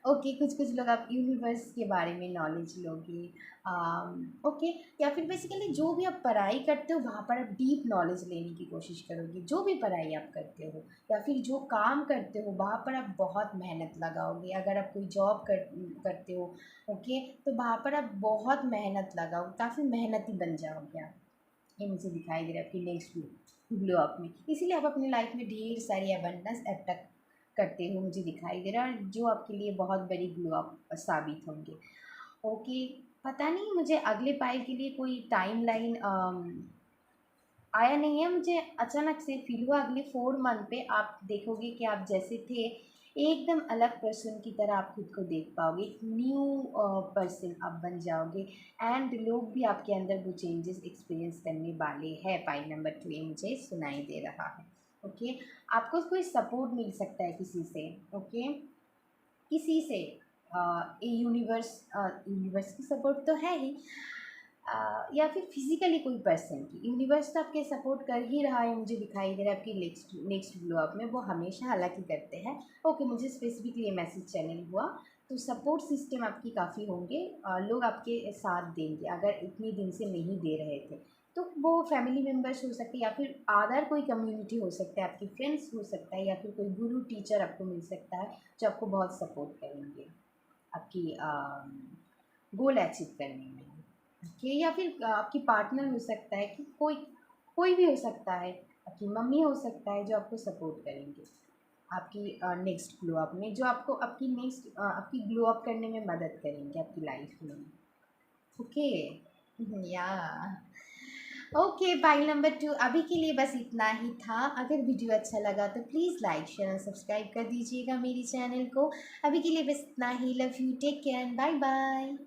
ओके, कुछ कुछ लोग आप यूनिवर्स के बारे में नॉलेज लोगे। ओके, या फिर बेसिकली जो भी आप पढ़ाई करते हो वहाँ पर आप डीप नॉलेज लेने की कोशिश करोगे। जो भी पढ़ाई आप करते हो या फिर जो काम करते हो वहाँ पर आप बहुत मेहनत लगाओगे। अगर आप कोई जॉब करते हो, ओके, तो वहाँ पर आप बहुत मेहनत लगाओगे, काफ़ी मेहनती बन जाओगे आप। ये मुझे दिखाई दे रहा है आपकी नेक्स्ट ग्लो अप में। इसीलिए आप अपनी लाइफ में ढेर सारी अबंडेंस अट्रैक्ट करते हो, मुझे दिखाई दे रहा है, और जो आपके लिए बहुत बड़ी ग्लो अप साबित होंगे। ओके, पता नहीं मुझे अगले पाइल के लिए कोई टाइम लाइन आया नहीं है, मुझे अचानक से फील हुआ अगले 4 मंथ पे आप देखोगे कि आप जैसे थे एकदम अलग पर्सन की तरह आप खुद को देख पाओगे, एक न्यू पर्सन आप बन जाओगे एंड लोग भी आपके अंदर वो चेंजेस एक्सपीरियंस करने वाले हैं। पाई नंबर 2 ये मुझे सुनाई दे रहा है। ओके, आपको कोई सपोर्ट मिल सकता है किसी से। ओके, किसी से, ये यूनिवर्स की सपोर्ट तो है ही, या फिर फिजिकली कोई पर्सन की। यूनिवर्स तो आपके सपोर्ट कर ही रहा है, मुझे दिखाई दे रहा है आपकी नेक्स्ट नेक्स्ट ग्लो अप में, वो हमेशा हालांकि करते हैं। ओके, मुझे स्पेसिफिकली ये मैसेज चैनल हुआ, तो सपोर्ट सिस्टम आपकी काफ़ी होंगे, लोग आपके साथ देंगे अगर इतने दिन से नहीं दे रहे थे, तो वो फैमिली मेम्बर्स हो सकते हैं या फिर अदर कोई कम्युनिटी हो सकता है, आपके फ्रेंड्स हो सकता है, या फिर कोई गुरु टीचर आपको मिल सकता है जो आपको बहुत सपोर्ट करेंगे आपकी गोल अचीव करने में। ओके, या फिर आपकी पार्टनर हो सकता है, कि कोई कोई भी हो सकता है, आपकी मम्मी हो सकता है जो आपको सपोर्ट करेंगे आपकी नेक्स्ट ग्लो अप में, जो आपको आपकी नेक्स्ट आपकी ग्लो अप करने में मदद करेंगे आपकी लाइफ में। ओके, या ओके, फाइल नंबर 2 अभी के लिए बस इतना ही था। अगर वीडियो अच्छा लगा तो प्लीज़ लाइक शेयर और सब्सक्राइब कर दीजिएगा मेरी चैनल को। अभी के लिए बस इतना ही। Love you, take care and bye bye.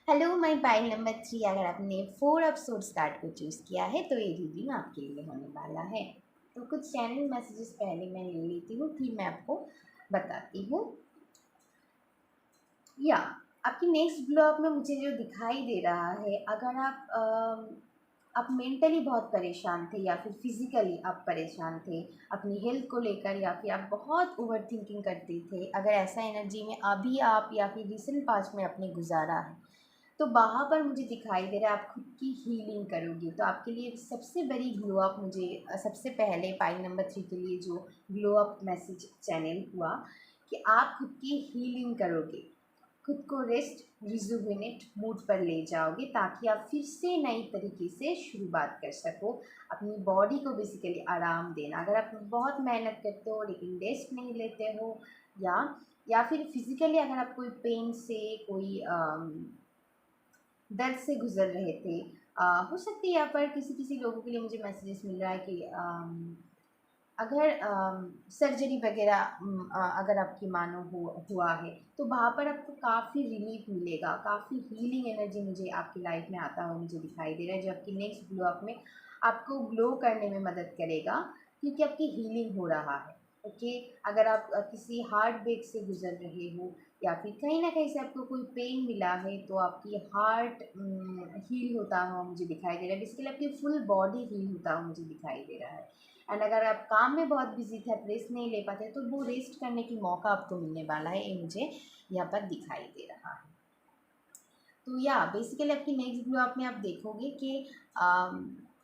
Hello my file number 3, अगर आपने 4 एपिसोड्स कार्ड को चूज़ किया है तो ये रीडिंग आपके लिए होने वाला है। तो कुछ चैनल मैसेजेस पहले मैं ले लेती हूँ, फिर मैं आपको बताती हूँ। या आपकी नेक्स्ट ग्लो अप में मुझे जो दिखाई दे रहा है, अगर आप मेंटली बहुत परेशान थे या फिर फिज़िकली आप परेशान थे अपनी हेल्थ को लेकर, या फिर आप बहुत ओवर थिंकिंग करते थे, अगर ऐसा एनर्जी में अभी आप या फिर रिसेंट पास्ट में आपने गुजारा है, तो वहाँ पर मुझे दिखाई दे रहा है आप खुद की हीलिंग करोगे। तो आपके लिए सबसे बड़ी ग्लो अप, मुझे सबसे पहले फाइल नंबर 3 के लिए जो ग्लो अप मैसेज चैनल हुआ कि आप खुद की हीलिंग करोगे, खुद को रेस्ट रिजुविनेट मूड पर ले जाओगे, ताकि आप फिर से नई तरीके से शुरुआत कर सको। अपनी बॉडी को बेसिकली आराम देना, अगर आप बहुत मेहनत करते हो लेकिन रेस्ट नहीं लेते हो, या फिर फिज़िकली अगर आप कोई पेन से, कोई दर्द से गुजर रहे थे, हो सकती है यहाँ पर किसी किसी लोगों के लिए मुझे मैसेजेस मिल रहा है कि अगर सर्जरी वगैरह अगर आपकी मानो हुआ है, तो वहाँ पर आपको काफ़ी रिलीफ मिलेगा, काफ़ी हीलिंग एनर्जी मुझे आपकी लाइफ में आता हुआ मुझे दिखाई दे रहा है, जो आपकी नेक्स्ट ग्लो अप में आपको ग्लो करने में मदद करेगा, क्योंकि आपकी हीलिंग हो रहा है। ओके, अगर आप किसी हार्ट ब्रेक से गुजर रहे हो, या फिर कहीं ना कहीं से आपको कोई पेन मिला है, तो आपकी हार्ट हील होता हुआ मुझे दिखाई दे रहा है, बेसिकली आपकी फुल बॉडी हील होता हुआ मुझे दिखाई दे रहा है। एंड अगर आप काम में बहुत बिजी थे, आप रेस्ट नहीं ले पाते, तो वो रेस्ट करने की मौका आपको मिलने वाला है, ये मुझे यहाँ पर दिखाई दे रहा है। तो या बेसिकली आपकी नेक्स्ट ग्लो अप में आप देखोगे कि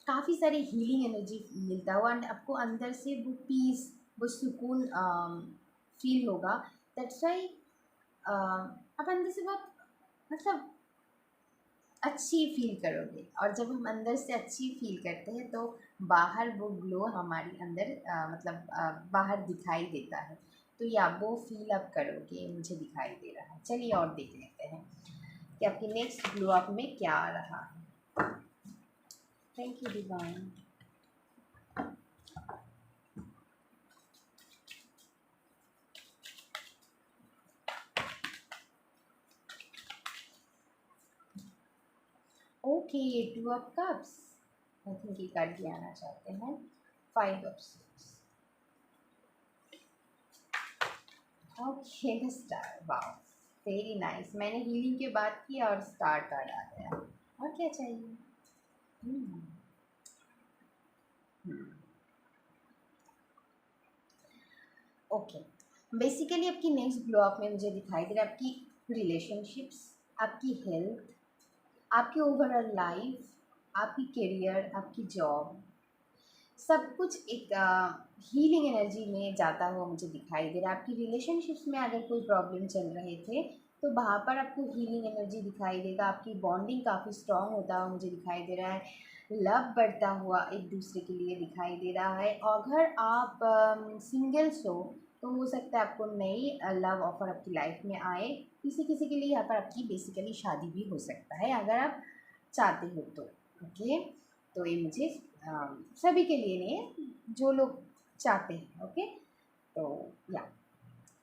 काफ़ी सारी हीलिंग एनर्जी मिलता हुआ एंड आपको अंदर से वो पीस, वो सुकून फील होगा। दैट्स वाई आप अंदर से बहुत मतलब अच्छी फील करोगे, और जब हम अंदर से अच्छी फील करते हैं तो बाहर वो ग्लो हमारी अंदर बाहर दिखाई देता है। तो या वो फील आप करोगे, मुझे दिखाई दे रहा है। चलिए और देख लेते हैं कि आपकी नेक्स्ट ग्लो अप में क्या आ रहा है। Thank you divine. Okay, 2 of cups, I think ये कार्ड भी आना चाहते हैं। 5 of swords, okay the star, wow very nice. मैंने हीलिंग की बात की और स्टार कार्ड आ गया, और क्या चाहिए। हम्म, ओके, बेसिकली आपकी नेक्स्ट ग्लो अप में मुझे दिखाई दे रहा है आपकी रिलेशनशिप्स, आपकी हेल्थ, आपकी ओवरऑल लाइफ, आपकी करियर, आपकी जॉब, सब कुछ एक हीलिंग एनर्जी में जाता हुआ मुझे दिखाई दे रहा है। आपकी रिलेशनशिप्स में अगर कोई प्रॉब्लम चल रहे थे तो वहाँ पर आपको हीलिंग एनर्जी दिखाई देगा। आपकी बॉन्डिंग काफ़ी स्ट्रांग होता हुआ मुझे दिखाई दे रहा है। लव बढ़ता हुआ एक दूसरे के लिए दिखाई दे रहा है। और अगर आप सिंगल्स हो तो हो सकता है आपको नई लव ऑफर आपकी लाइफ में आए। किसी किसी के लिए यहाँ पर आपकी बेसिकली शादी भी हो सकता है अगर आप चाहते हो तो। ओके, तो ये मुझे सभी के लिए नहीं है, जो लोग चाहते हैं। ओके, तो या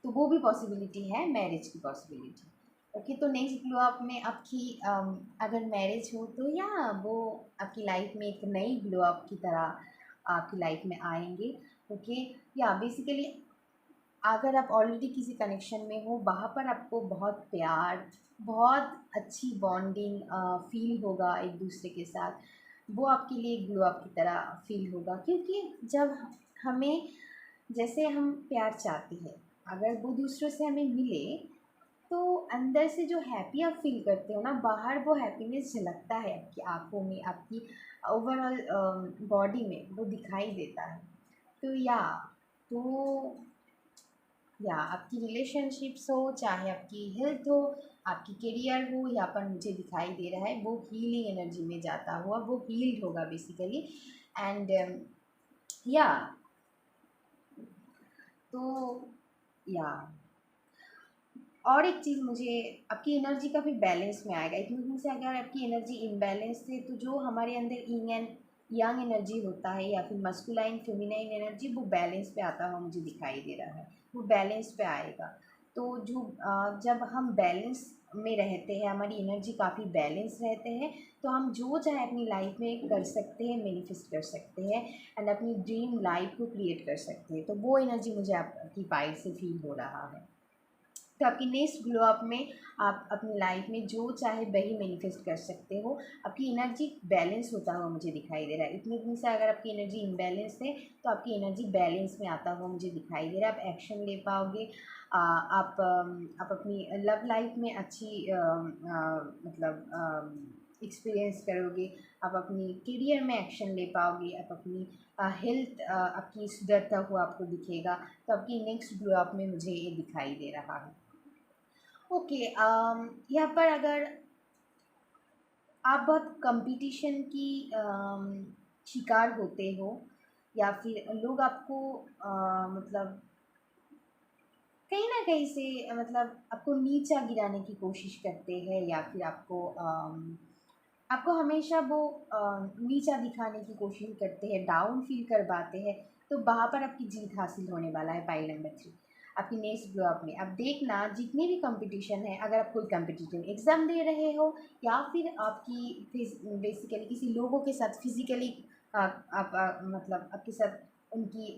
तो वो भी पॉसिबिलिटी है, मैरिज की पॉसिबिलिटी। ओके, तो नेक्स्ट ग्लो अप में आपकी अगर मैरिज हो तो या वो आपकी लाइफ में एक नई ग्लो अप की तरह आपकी लाइफ में आएंगे। ओके, या बेसिकली अगर आप ऑलरेडी किसी कनेक्शन में हो वहाँ पर आपको बहुत प्यार, बहुत अच्छी बॉन्डिंग फील होगा एक दूसरे के साथ। वो आपके लिए ग्लो अप की तरह फील होगा, क्योंकि जब हमें, जैसे हम प्यार चाहते हैं, अगर वो दूसरों से हमें मिले तो अंदर से जो हैप्पी आप फील करते हो ना, बाहर वो हैप्पीनेस झलकता है आपकी आंखों में, आपकी ओवरऑल बॉडी में वो दिखाई देता है। तो तो या आपकी रिलेशनशिप्स हो, चाहे आपकी हेल्थ हो, आपकी करियर हो, यहाँ पर मुझे दिखाई दे रहा है वो हीलिंग एनर्जी में जाता हुआ वो हील्ड होगा बेसिकली। एंड या तो या और एक चीज़, मुझे आपकी एनर्जी काफ़ी बैलेंस में आएगा। इट मीन से अगर आपकी एनर्जी इम्बैलेंस है तो जो हमारे अंदर यिंग एंड यांग एनर्जी होता है या फिर मस्कुलाइन फेमिनाइन एनर्जी, वो बैलेंस पे आता हुआ मुझे दिखाई दे रहा है। वो बैलेंस पे आएगा। तो जो जब हम बैलेंस में रहते हैं, हमारी एनर्जी काफ़ी बैलेंस रहते हैं, तो हम जो चाहे अपनी लाइफ में कर सकते हैं, मैनिफेस्ट कर सकते हैं एंड अपनी ड्रीम लाइफ को क्रिएट कर सकते हैं। तो वो एनर्जी मुझे आपकी वाइब से फील हो रहा है। तो आपकी नेक्स्ट ग्लो अप में आप अपनी लाइफ में जो चाहे वही मैनिफेस्ट कर सकते हो। आपकी एनर्जी बैलेंस होता हुआ मुझे दिखाई दे रहा है। इतने दिन से अगर आपकी एनर्जी इम्बैलेंस है तो आपकी एनर्जी बैलेंस में आता हुआ मुझे दिखाई दे रहा है। आप एक्शन ले पाओगे। आप अपनी लव लाइफ में अच्छी एक्सपीरियंस करोगे। आप अपनी करियर में एक्शन ले पाओगे। आप अपनी हेल्थ आपकी सुधरता हुआ आपको दिखेगा। तो आपकी नेक्स्ट ग्लो अप में मुझे ये दिखाई दे रहा है। ओके, यहाँ पर अगर आप बहुत कंपटीशन की शिकार होते हो या फिर लोग आपको मतलब कहीं ना कहीं से आपको नीचा गिराने की कोशिश करते हैं या फिर आपको हमेशा वो नीचा दिखाने की कोशिश करते हैं, डाउन फील करवाते हैं, तो वहाँ पर आपकी जीत हासिल होने वाला है। पाइल नंबर 3 आपकी नेक्स्ट ग्लो अप में आप देखना, जितने भी कंपटीशन है, अगर आप कोई कंपटीटिव एग्ज़ाम दे रहे हो या फिर आपकी बेसिकली किसी लोगों के साथ फिज़िकली आप आपके साथ उनकी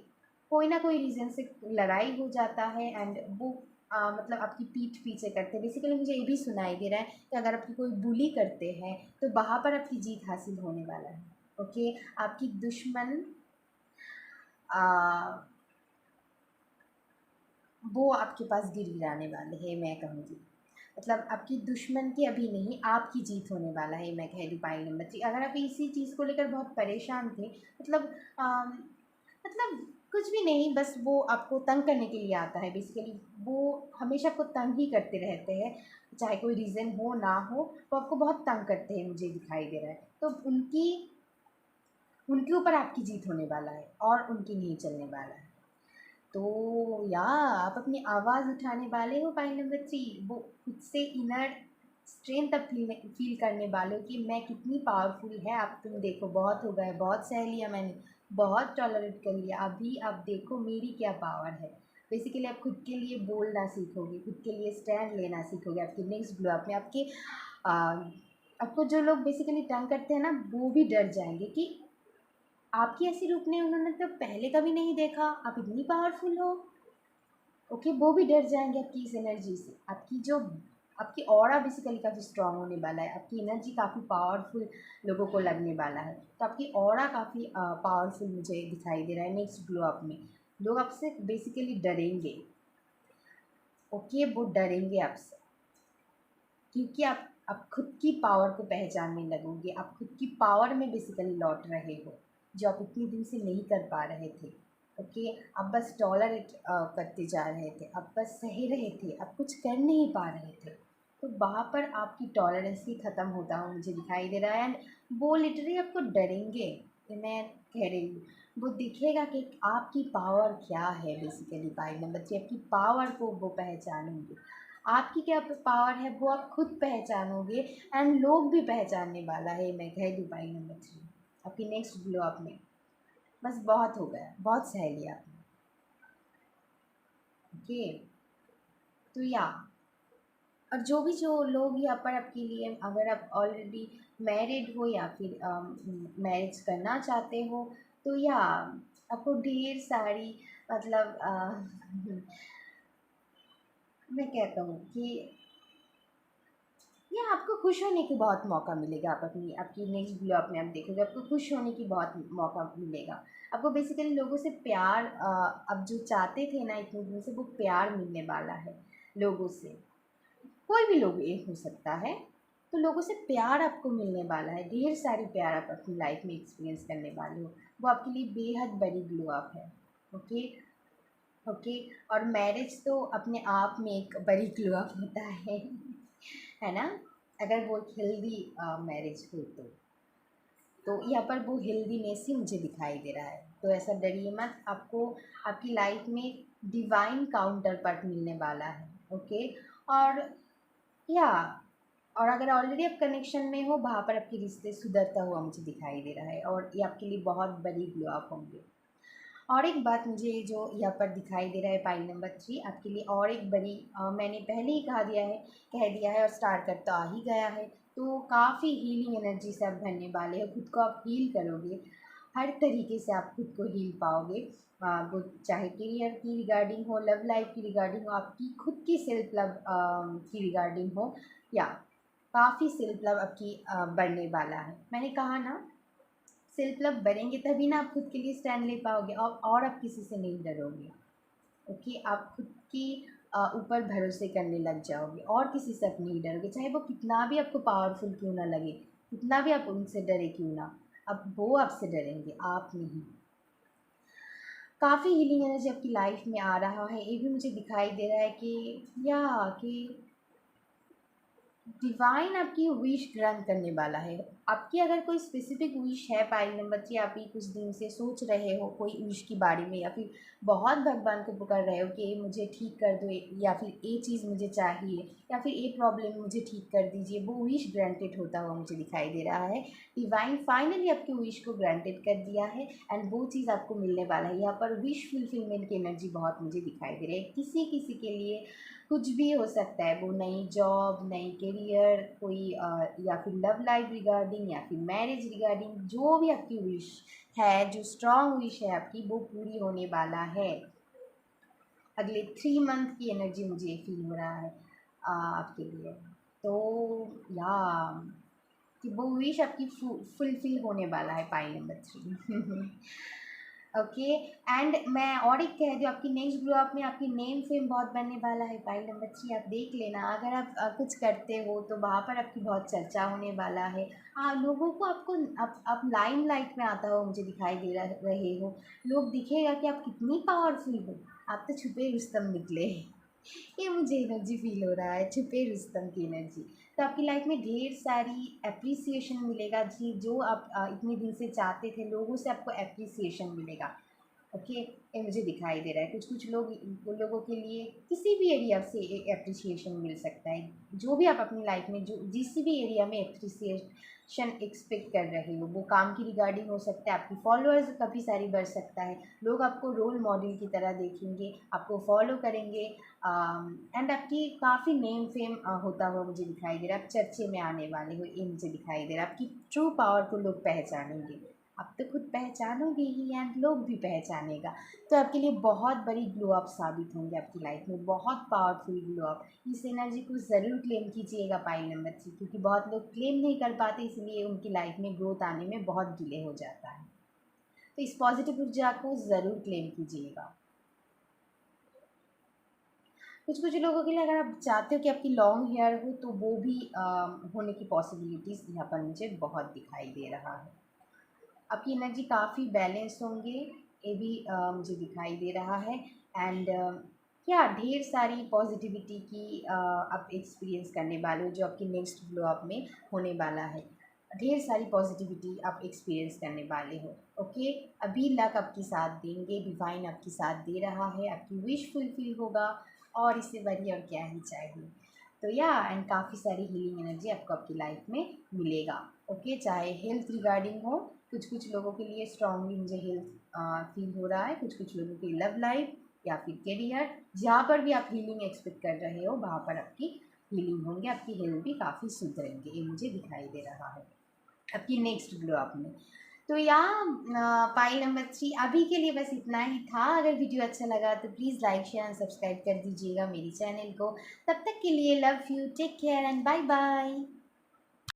कोई ना कोई रीज़न से लड़ाई हो जाता है एंड वो आपकी पीठ पीछे करते हैं। बेसिकली मुझे ये भी सुनाई दे रहा है कि अगर आपकी कोई बुली करते हैं तो वहाँ पर आपकी जीत हासिल होने वाला है। ओके, आपकी दुश्मन वो आपके पास गिड़गिड़ाने वाले हैं, मैं कहूँगी। मतलब आपकी दुश्मन की अभी नहीं, आपकी जीत होने वाला है, मैं कह रही हूँ पॉइंट नंबर 3। अगर आप इसी चीज़ को लेकर बहुत परेशान थे, मतलब मतलब कुछ भी नहीं, बस वो आपको तंग करने के लिए आता है बेसिकली। वो हमेशा आपको तंग ही करते रहते हैं, चाहे कोई रीज़न हो ना हो, वो आपको बहुत तंग करते हैं, मुझे दिखाई दे रहा है। तो उनके ऊपर आपकी जीत होने वाला है और उनकी नहीं चलने वाला है। तो या आप अपनी आवाज़ उठाने वाले हो पॉइंट नंबर 3। वो खुद से इनर स्ट्रेंथ अब फील करने वाले हो कि मैं कितनी पावरफुल है। आप तुम देखो, बहुत हो गए, बहुत सह लिया मैंने, बहुत टॉलरेट कर लिया, अभी आप देखो मेरी क्या पावर है। बेसिकली आप खुद के लिए बोलना सीखोगे, खुद के लिए स्टैंड लेना सीखोगे। आपके नेक्स्ट ग्लो अप में आ, आपको जो लोग बेसिकली तंग करते हैं ना, वो भी डर जाएंगे कि आपकी ऐसी रूप ने उन्होंने तो पहले कभी नहीं देखा, आप इतनी पावरफुल हो। ओके, वो भी डर जाएंगे आपकी इस एनर्जी से। आपकी ऑरा बेसिकली काफ़ी स्ट्रांग होने वाला है, आपकी एनर्जी काफ़ी पावरफुल लोगों को लगने वाला है। तो आपकी ऑरा काफ़ी पावरफुल मुझे दिखाई दे रहा है नेक्स्ट ग्लो अप में। लोग आपसे बेसिकली डरेंगे। ओके, वो डरेंगे आपसे क्योंकि आप खुद की पावर को पहचानने लगोगे। आप खुद की पावर में बेसिकली लौट रहे हो, जो आप इतनी दिन से नहीं कर पा रहे थे। ओके, आप बस टॉलरेट करते जा रहे थे, आप बस सह रहे थे, आप कुछ कर नहीं पा रहे थे। तो वहाँ पर आपकी टॉलरेंस ही ख़त्म होता हुआ मुझे दिखाई दे रहा है। एंड वो लिटरली आपको डरेंगे, ये मैं कह रही हूँ। वो दिखेगा कि आपकी पावर क्या है। बेसिकली बाई नंबर 3 आपकी पावर को वो पहचानेंगे। आपकी क्या पावर है वो आप खुद पहचानोगे, एंड लोग भी पहचानने वाला है, मैं कह दूँ बाई नंबर 3 आपकी नेक्स्ट ग्लो अप में। बस बहुत हो गया, बहुत सह लिया आपने। ओके, तो या और जो लोग यहाँ पर आपके लिए, अगर आप ऑलरेडी मैरिड हो या फिर मैरिज करना चाहते हो, तो या आपको ढेर सारी, मतलब मैं कहता हूँ कि या आपको खुश होने की बहुत मौका मिलेगा। आप अपनी आपकी नेक्स्ट ब्लॉग में आप देखोगे, आपको खुश होने की बहुत मौका मिलेगा। आपको बेसिकली लोगों से प्यार, अब जो चाहते थे ना इतने दिन से, वो प्यार मिलने वाला है लोगों से। कोई भी लोग एक हो सकता है, तो लोगों से प्यार आपको मिलने वाला है, ढेर सारी प्यार आप अपनी लाइफ में एक्सपीरियंस करने वाले हो। वो आपके लिए बेहद बड़ी ग्लो अप है। ओके। ओके, और मैरिज तो अपने आप में एक बड़ी ग्लो अप होता है ना। अगर वो हेल्दी मैरिज हो तो यहाँ पर वो हेल्दीनेस ही मुझे दिखाई दे रहा है। तो ऐसा डरिए मत, आपको आपकी लाइफ में डिवाइन काउंटर पार्ट मिलने वाला है। ओके, और या और अगर ऑलरेडी आप कनेक्शन में हो, वहाँ पर आपके रिश्ते सुधरता हुआ मुझे दिखाई दे रहा है, और ये आपके लिए बहुत बड़ी ग्लो अप होंगे। और एक बात मुझे जो यहाँ पर दिखाई दे रहा है पाइल नंबर 3 आपके लिए, और एक बड़ी, मैंने पहले ही कह दिया है और स्टार्ट कर तो आ ही गया है। तो काफ़ी हीलिंग एनर्जी से आप भरने वाले हो, खुद को आप हील करोगे। हर तरीके से आप खुद को हील पाओगे। वो चाहे करियर की रिगार्डिंग हो, लव लाइफ की रिगार्डिंग हो, आपकी खुद की सेल्फ लव की रिगार्डिंग हो, या काफ़ी सेल्फ लव आपकी बढ़ने वाला है। मैंने कहा ना, सेल्फ लव बढ़ेंगे तभी ना आप खुद के लिए स्टैंड ले पाओगे, और आप किसी से नहीं डरोगे। ओके, आप खुद की ऊपर भरोसे करने लग जाओगे, और किसी से आप नहीं डरोगे, चाहे वो कितना भी आपको पावरफुल क्यों ना लगे, कितना भी आप उनसे डरे क्यों ना। अब वो आपसे डरेंगे, आप नहीं। काफ़ी हीलिंग एनर्जी आपकी लाइफ में आ रहा है। ये भी मुझे दिखाई दे रहा है कि डिवाइन आपकी विश ग्रांट करने वाला है। आपकी अगर कोई स्पेसिफिक विश है पाइल नंबर 3, आप ही कुछ दिन से सोच रहे हो कोई विश के बारे में, या फिर बहुत भगवान को पुकार रहे हो कि ये मुझे ठीक कर दो, या फिर ये चीज़ मुझे चाहिए, या फिर ये प्रॉब्लम मुझे ठीक कर दीजिए, वो विश ग्रांटेड होता हुआ मुझे दिखाई दे रहा है। डिवाइन फाइनली आपके विश को ग्रांटेड कर दिया है, एंड वो चीज़ आपको मिलने वाला है। यहाँ पर विश फुलफिलमेंट की एनर्जी बहुत मुझे दिखाई दे रही है। किसी किसी के लिए कुछ भी हो सकता है, वो नई जॉब, नई करियर, कोई या फिर लव लाइफ रिगार्डिंग, या फिर मैरिज रिगार्डिंग, जो भी आपकी विश है, जो स्ट्रॉन्ग विश है आपकी, वो पूरी होने वाला है। अगले 3 मंथ की एनर्जी मुझे फील हो रहा है आपके लिए। तो या कि वो विश आपकी फुलफिल होने वाला है पाई नंबर 3 ओके। एंड मैं और एक कह दूँ, आपकी नेक्स्ट ग्रो अप में आपकी नेम फेम बहुत बनने वाला है। पाइल नंबर 3 आप देख लेना, अगर आप कुछ करते हो तो वहाँ पर आपकी बहुत चर्चा होने वाला है। हाँ, लोगों को आपको आप लाइमलाइट में आता हो मुझे दिखाई दे रहे हो। लोग दिखेगा कि आप कितनी पावरफुल हो। आप तो छुपे रुस्तम निकले। ये मुझे एनर्जी फील हो रहा है, छुपे रुस्तम की एनर्जी। तो आपकी लाइफ में ढेर सारी एप्रिसिएशन मिलेगा जी, जो आप इतने दिन से चाहते थे, लोगों से आपको एप्रिसिएशन मिलेगा। ओके, ये मुझे दिखाई दे रहा है। कुछ कुछ लोग, उन लोगों के लिए किसी भी एरिया से एप्रिसिएशन मिल सकता है। जो भी आप अपनी लाइफ में जो जिस भी एरिया में एप्रिसिएशन एक्सपेक्ट कर रहे हो, वो काम की रिगार्डिंग हो सकता है, आपकी फॉलोअर्स काफ़ी सारी बढ़ सकता है, लोग आपको रोल मॉडल की तरह देखेंगे, आपको फॉलो करेंगे, एंड आपकी काफ़ी नेम फेम होता हुआ मुझे दिखाई दे रहा है। आप चर्चे में आने वाले हो, ये मुझे दिखाई दे रहा है। आपकी ट्रू पावर को लोग पहचानेंगे। आप तो खुद पहचानोगे ही एंड लोग भी पहचानेगा। तो आपके लिए बहुत बड़ी ग्लो अप साबित होंगे आपकी लाइफ में, बहुत पावरफुल ग्लो अप। इस एनर्जी को ज़रूर क्लेम कीजिएगा पाइल नंबर 3, क्योंकि बहुत लोग क्लेम नहीं कर पाते, इसलिए उनकी लाइफ में ग्रोथ आने में बहुत डिले हो जाता है। तो इस पॉजिटिव ऊर्जा को ज़रूर क्लेम कीजिएगा। कुछ कुछ लोगों के लिए, अगर आप चाहते हो कि आपकी लॉन्ग हेयर हो, तो वो भी होने की पॉसिबिलिटीज़ यहाँ पर मुझे बहुत दिखाई दे रहा है। आपकी एनर्जी काफ़ी बैलेंस होंगे, ये भी मुझे दिखाई दे रहा है। एंड क्या ढेर सारी पॉजिटिविटी की आप एक्सपीरियंस करने वाले हो, जो आपकी नेक्स्ट ग्लो अप में होने वाला है। ढेर सारी पॉजिटिविटी आप एक्सपीरियंस करने वाले हो। ओके, अभी लक आपकी साथ देंगे, डिवाइन आपकी साथ दे रहा है, आपकी विश फुलफिल होगा, और इससे बढ़िया और क्या ही चाहिए। तो या एंड काफ़ी सारी हीलिंग एनर्जी आपको आपकी लाइफ में मिलेगा। ओके, चाहे हेल्थ रिगार्डिंग हो, कुछ कुछ लोगों के लिए स्ट्रांगली मुझे हेल्थ फील हो रहा है, कुछ कुछ लोगों की लव लाइफ या फिर करियर, जहाँ पर भी आप हीलिंग एक्सपेक्ट कर रहे हो वहाँ पर आपकी हीलिंग होंगे, आपकी हेल्थ भी काफ़ी सुधरेंगे, ये मुझे दिखाई दे रहा है आपकी नेक्स्ट ग्लो अप में। तो पाई नंबर 3 अभी के लिए बस इतना ही था। अगर वीडियो अच्छा लगा तो please like share and subscribe कर दीजिएगा मेरी चैनल को। तब तक के लिए love you, take care and bye bye.